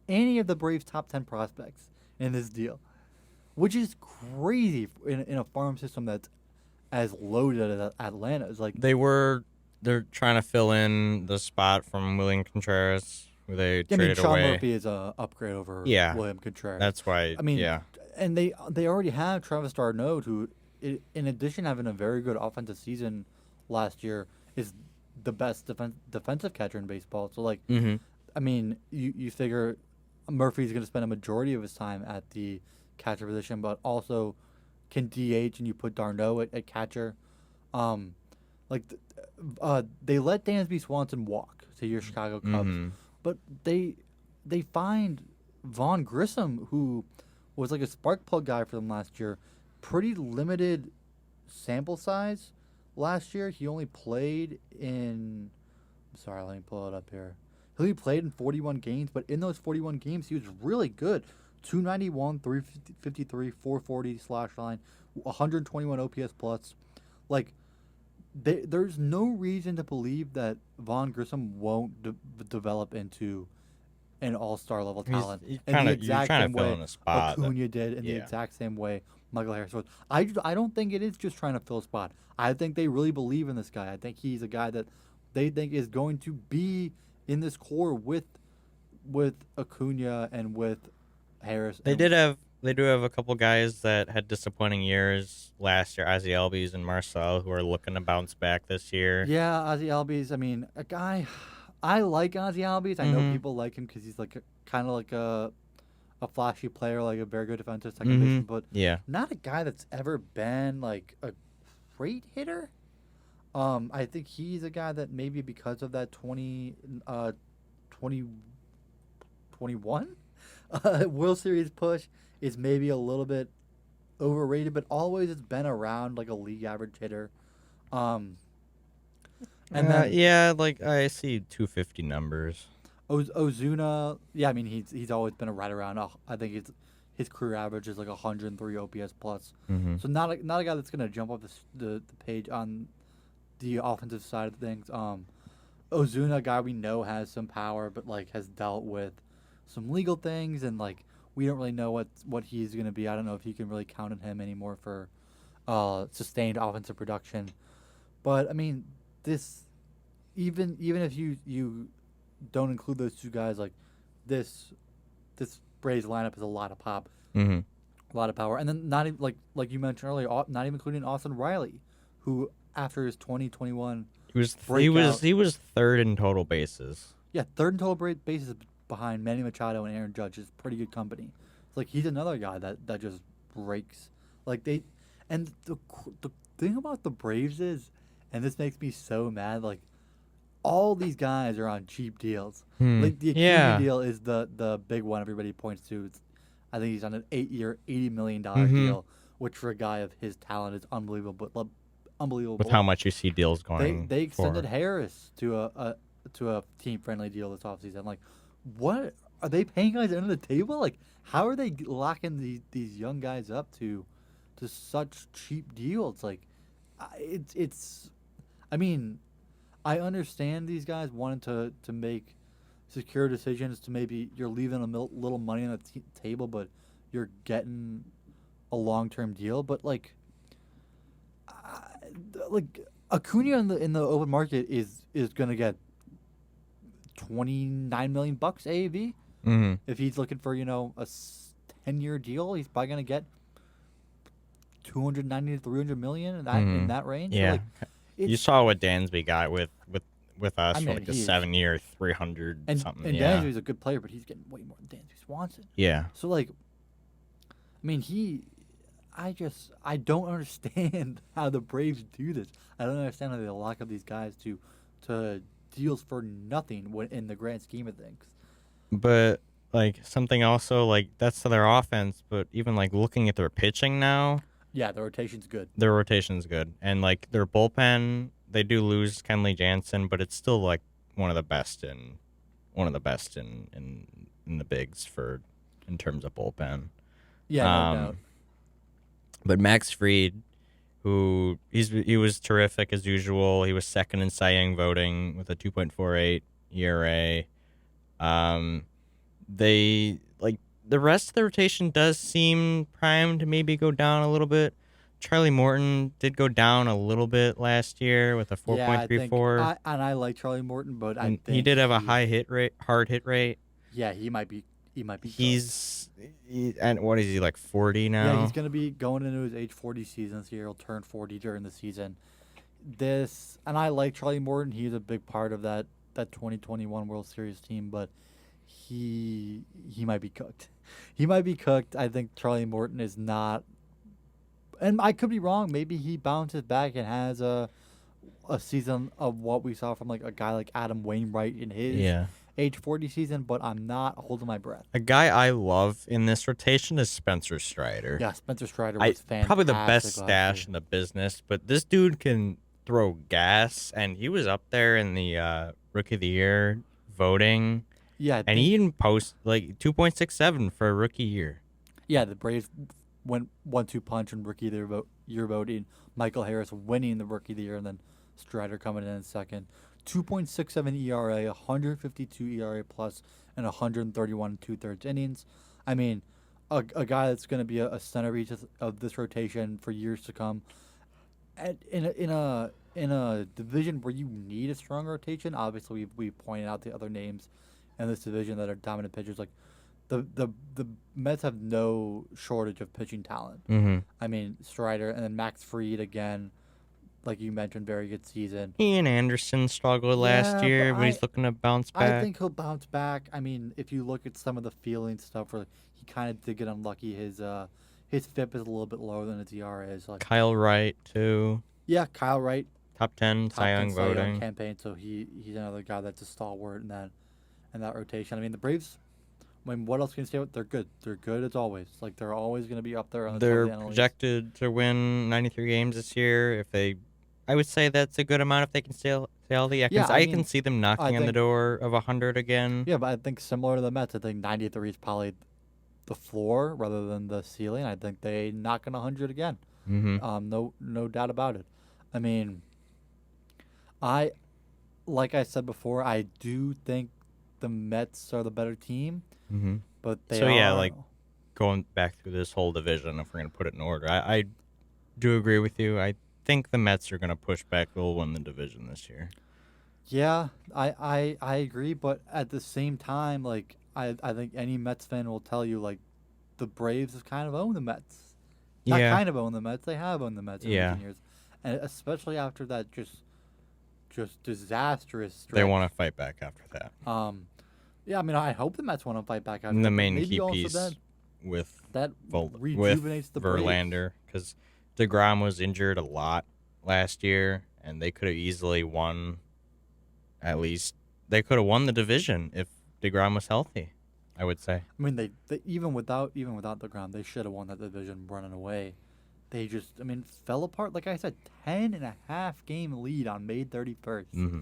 any of the Braves' top 10 prospects in this deal, which is crazy in a farm system that's as loaded as Atlanta. It's like They're trying to fill in the spot from William Contreras, who they I mean, traded Sean away. Murphy is a upgrade over Yeah. William Contreras. That's why. I mean, yeah. and they already have Travis d'Arnaud, who, in addition to having a very good offensive season last year, is the best defensive catcher in baseball. So, like, Mm-hmm. I mean, you figure Murphy's going to spend a majority of his time at the catcher position, but also can DH, and you put d'Arnaud at catcher. They let Dansby Swanson walk to your Chicago Cubs, Mm-hmm. but they find Vaughn Grissom, who was like a spark plug guy for them last year, pretty limited sample size last year. He only played in. Sorry, let me pull it up here. He only played in 41 games, but in those 41 games, he was really good. 291, 353, 440 slash line, 121 OPS plus. Like, there's no reason to believe that Vaughn Grissom won't develop into an all-star level talent He's in the you're exact trying same to fill way in a spot. Acuna did, in the Yeah. exact same way Michael Harris was. I don't think it is just trying to fill a spot. I think they really believe in this guy. I think he's a guy that they think is going to be in this core with Acuna and with Harris. They and do have a couple guys that had disappointing years last year, Ozzy Albies and Marcel, who are looking to bounce back this year. Yeah, Ozzy Albies. I mean, a guy. I like Ozzy Albies. I know Mhm. people like him because he's like kind of like a flashy player, like a very good defensive second baseman, but Yeah. not a guy that's ever been like a great hitter. I think he's a guy that maybe because of that 2021 World Series push is maybe a little bit overrated, but always it's been around like a league average hitter. Um, and then yeah, like I see 250 numbers. Ozuna, yeah, I mean he's always been right around. I think his career average is like 103 OPS plus. Mm-hmm. So not a guy that's gonna jump off the page on the offensive side of things. Ozuna, a guy we know has some power, but like has dealt with some legal things, and like we don't really know what he's gonna be. I don't know if you can really count on him anymore for sustained offensive production. But I mean, this even if you don't include those two guys, like this Braves lineup is a lot of pop, Mm-hmm. a lot of power, and then not even like you mentioned earlier, not even including Austin Riley, who after his 2021 breakout, He was third in total bases. yeah, third in total bases behind Manny Machado and Aaron Judge is pretty good company. It's like he's another guy that just breaks. Like they, and the thing about the Braves is, and this makes me so mad. Like all these guys are on cheap deals. Like the Acuna Yeah. deal is the big one everybody points to. I think he's on an 8-year, $80 million Mhm. deal, which for a guy of his talent is unbelievable. Unbelievable. With how much you see deals They going. they extended for. Harris to a team friendly deal this offseason. Like, what are they paying guys under the table? Like, how are they locking these young guys up to such cheap deals? Like, it's. I mean, I understand these guys wanting to make secure decisions. To maybe you're leaving a little money on the table, but you're getting a long term deal. But like Acuna in the open market is gonna get 29 million bucks AAV. Mm-hmm. If he's looking for a 10-year deal, he's probably gonna get 290 to 300 million in that range. So, Yeah. like, You saw what Dansby got with us I for mean, like a he is- 7-year, 300 and something. and Yeah. Dansby's a good player, but he's getting way more than Dansby Swanson. Yeah. So like, I mean, I don't understand how the Braves do this. I don't understand how they lock up these guys to deals for nothing in the grand scheme of things. But like something also like that's to their offense, but even like looking at their pitching now, Yeah, the rotation's good. their rotation's good. And like their bullpen, they do lose Kenley Jansen, but it's still like one of the best in the bigs in terms of bullpen. Yeah, no doubt. But Max Fried, who he was terrific as usual. He was second in Cy Young voting with a 2.48 ERA. They like the rest of the rotation does seem primed to maybe go down a little bit. Charlie Morton did go down a little bit last year with a 4.34. And I like Charlie Morton, but I And think he did have a high hard hit rate. Yeah, he might be. And what is he, like 40 now? Yeah, he's gonna be going into his age 40 season this year. He'll turn 40 during the season. And I like Charlie Morton. He's a big part of that 2021 World Series team, but he might be cooked. He might be cooked. I think Charlie Morton is not. And I could be wrong. Maybe he bounces back and has a season of what we saw from like a guy like Adam Wainwright in his Yeah. age 40 season, but I'm not holding my breath. A guy I love in this rotation is Spencer Strider. Yeah, Spencer Strider was fantastic. Probably the best last stash year. in the business, but this dude can throw gas, and he was up there in the Rookie of the Year voting, Yeah, and he even posted like 2.67 for a rookie year. Yeah, the Braves went 1-2 punch in Rookie of the Year voting. Michael Harris winning the Rookie of the Year, and then Strider coming in second. 2.67 ERA, 152 ERA plus, and 131 2/3 innings. I mean, a guy that's going to be a centerpiece of this rotation for years to come. And in a division where you need a strong rotation, obviously we pointed out the other names in this division that are dominant pitchers. Like the Mets have no shortage of pitching talent. Mm-hmm. I mean, Strider and then Max Fried again, like you mentioned, very good season. Ian Anderson struggled last Yeah, year, but but he's looking to bounce back. I think he'll bounce back. I mean, if you look at some of the feeling stuff, where he kind of did get unlucky. His FIP is a little bit lower than his ERA is. Like, Kyle Wright too, yeah, Kyle Wright, top 10 top Cy 10 Young Cy Young voting. campaign, so he's another guy that's a stalwart in that rotation. I mean, the Braves. I mean, what else can you say? They're good. They're good as always. Like, they're always going to be up there on the top They're of the NL East. projected to win 93 games this year. I would say that's a good amount if they can stay healthy. I Yeah, can see them knocking on the think- door of 100 again. Yeah, but I think similar to the Mets, I think 93 is probably the floor rather than the ceiling. I think they knock on 100 again. Mm-hmm. No doubt about it. I mean, like I said before, I do think the Mets are the better team, Mm-hmm. but they So, are. yeah, like, going back through this whole division, if we're going to put it in order, I do agree with you. I think the Mets are going to push back. They'll win the division this year. Yeah, I agree, but at the same time, like I think any Mets fan will tell you, like, the Braves have kind of owned the Mets. Not Yeah. kind of owned the Mets; they have owned the Mets in Yeah. recent years, and especially after that just disastrous stretch. They want to fight back after that. Yeah, I mean, I hope the Mets want to fight back after And the that, but main maybe key also piece with that with rejuvenates the Braves. Verlander, because DeGrom was injured a lot last year, and they could have easily won. At least they could have won the division if DeGrom was healthy, I would say. I mean, they even without the ground, they should have won that division running away. They just, I mean, fell apart. Like I said, 10.5 game lead on May 31st, Mm-hmm.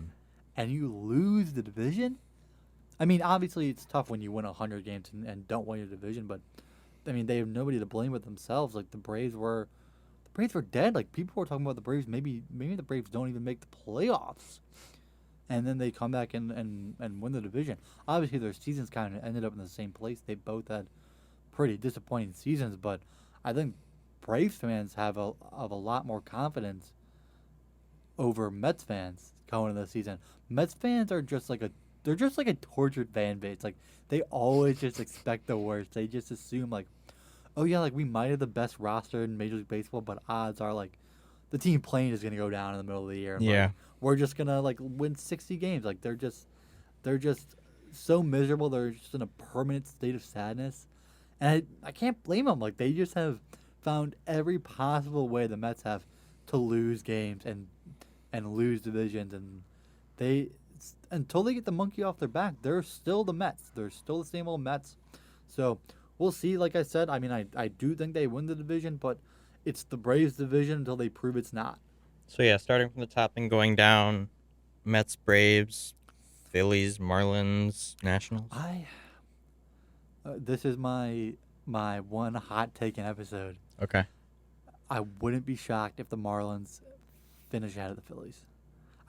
and you lose the division. I mean, obviously it's tough when you win 100 games and don't win your division, but I mean, they have nobody to blame but themselves. Like the Braves were dead. Like people were talking about the Braves. Maybe the Braves don't even make the playoffs. And then they come back and win the division. Obviously, their seasons kind of ended up in the same place. They both had pretty disappointing seasons, but I think Braves fans have a lot more confidence over Mets fans going into the season. Mets fans are just like they're just like a tortured fan base. Like they always just expect the worst. They just assume like, oh yeah, like we might have the best roster in Major League Baseball, but odds are like the team playing is gonna go down in the middle of the year. And, Yeah. like, we're just gonna like win 60 games. Like they're just so miserable. They're just in a permanent state of sadness, and I can't blame them. Like they just have found every possible way the Mets have to lose games and lose divisions, and they until they get the monkey off their back, they're still the Mets. They're still the same old Mets. So we'll see. Like I said, I mean, I do think they win the division, but it's the Braves division until they prove it's not. So, yeah, starting from the top and going down, Mets, Braves, Phillies, Marlins, Nationals. This is my one hot taken episode. Okay. I wouldn't be shocked if the Marlins finish ahead of the Phillies.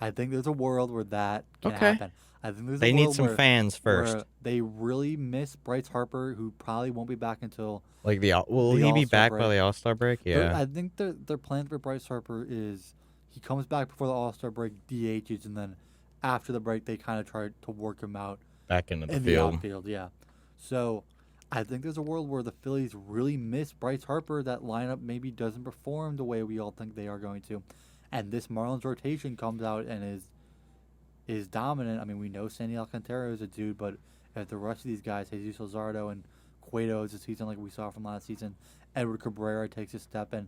I think there's a world where that can Okay. happen. I think there's They a need world some where, fans first. where they really miss Bryce Harper, who probably won't be back until. Like will the he be All-Star back break. by the All-Star break? Yeah. I think their plan for Bryce Harper is he comes back before the All-Star break, DHs, and then after the break they kind of try to work him out Back into the in field. the outfield. Yeah. So I think there's a world where the Phillies really miss Bryce Harper. That lineup maybe doesn't perform the way we all think they are going to, and this Marlins rotation comes out and is dominant. I mean, we know Sandy Alcantara is a dude, but if the rest of these guys, Jesus Luzardo and Cueto is a season like we saw from last season, Edward Cabrera takes a step, and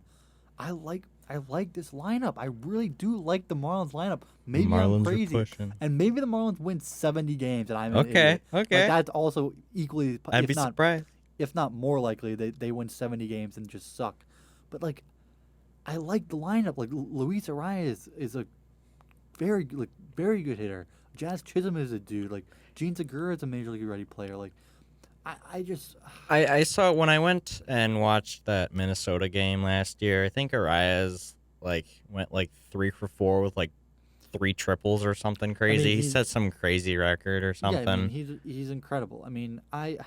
I like I like this lineup. I really do like the Marlins lineup. Maybe Marlins I'm are crazy, pushing. and maybe the Marlins win 70 games, and I'm an Okay, idiot. okay. Like, that's also equally, I'd if be not surprised. if not more likely, they win 70 games and just suck. But like, I like the lineup. Like Luis Arias is a very good hitter. Jazz Chisholm is a dude. Like Gene Segura is a major league ready player. Like I just I saw when I went and watched that Minnesota game last year. I think Arias like went like 3 for 4 with like 3 triples or something crazy. He he's set some crazy record or yeah. I mean something. he's incredible. I mean I.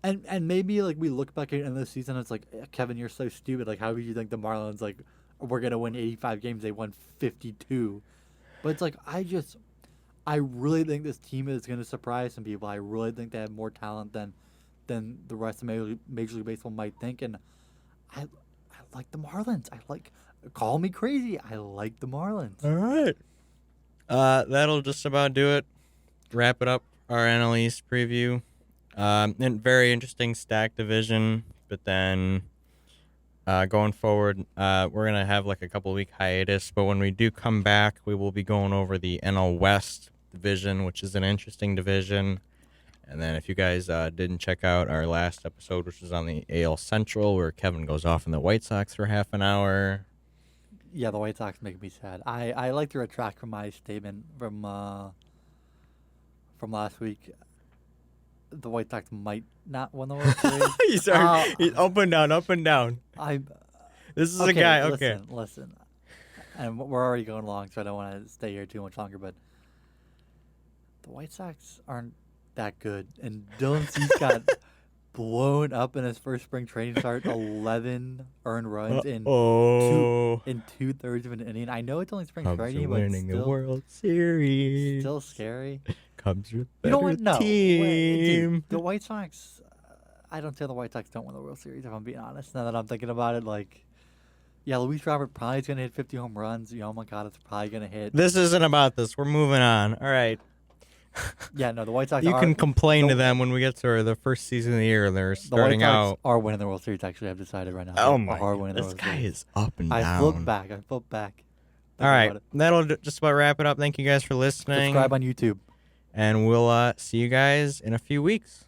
And maybe like we look back at the end of the season, it's like Kevin, you're so stupid. Like, how do you think the Marlins like we're gonna win 85 games? They won 52, but it's like I really think this team is gonna surprise some people. I really think they have more talent than the rest of Major League Baseball might think, and I like the Marlins. Call me crazy. I like the Marlins. All right. That'll just about do it. Wrap it up. Our NL East preview. And very interesting stack division, but then going forward, we're gonna have like a couple week hiatus. But when we do come back, we will be going over the NL West division, which is an interesting division. And then if you guys didn't check out our last episode, which was on the AL Central, where Kevin goes off in the White Sox for half an hour. Yeah, the White Sox make me sad. I like to retract from my statement from last week. The White Sox might not win the World Series. He's up and down, up and down. This is a guy. Okay, listen. And we're already going long, so I don't want to stay here too much longer. But the White Sox aren't that good, and Dylan Cease got blown up in his first spring training start. 11 earned runs in 2/3 of an inning. I know it's only spring Cubs training, are but winning still, the World Series. still scary. Cubs are You better know what? No. team. Dude, the White Sox, I don't say the White Sox don't win the World Series, if I'm being honest. Now that I'm thinking about it, like, yeah, Luis Robert probably is going to hit 50 home runs. Oh, my God, it's probably going to hit. This isn't about this. We're moving on. All right. Yeah, no, the White Sox You are. can complain to the- them when we get to the first season of the year. They're The White starting Sox out. are winning the World Series, actually, I've decided right now. Oh, They my are God. winning the This World guy Series. is up and I down. flipped back. Thinking All right. about it. That'll just about wrap it up. Thank you guys for listening. Subscribe on YouTube. And we'll see you guys in a few weeks.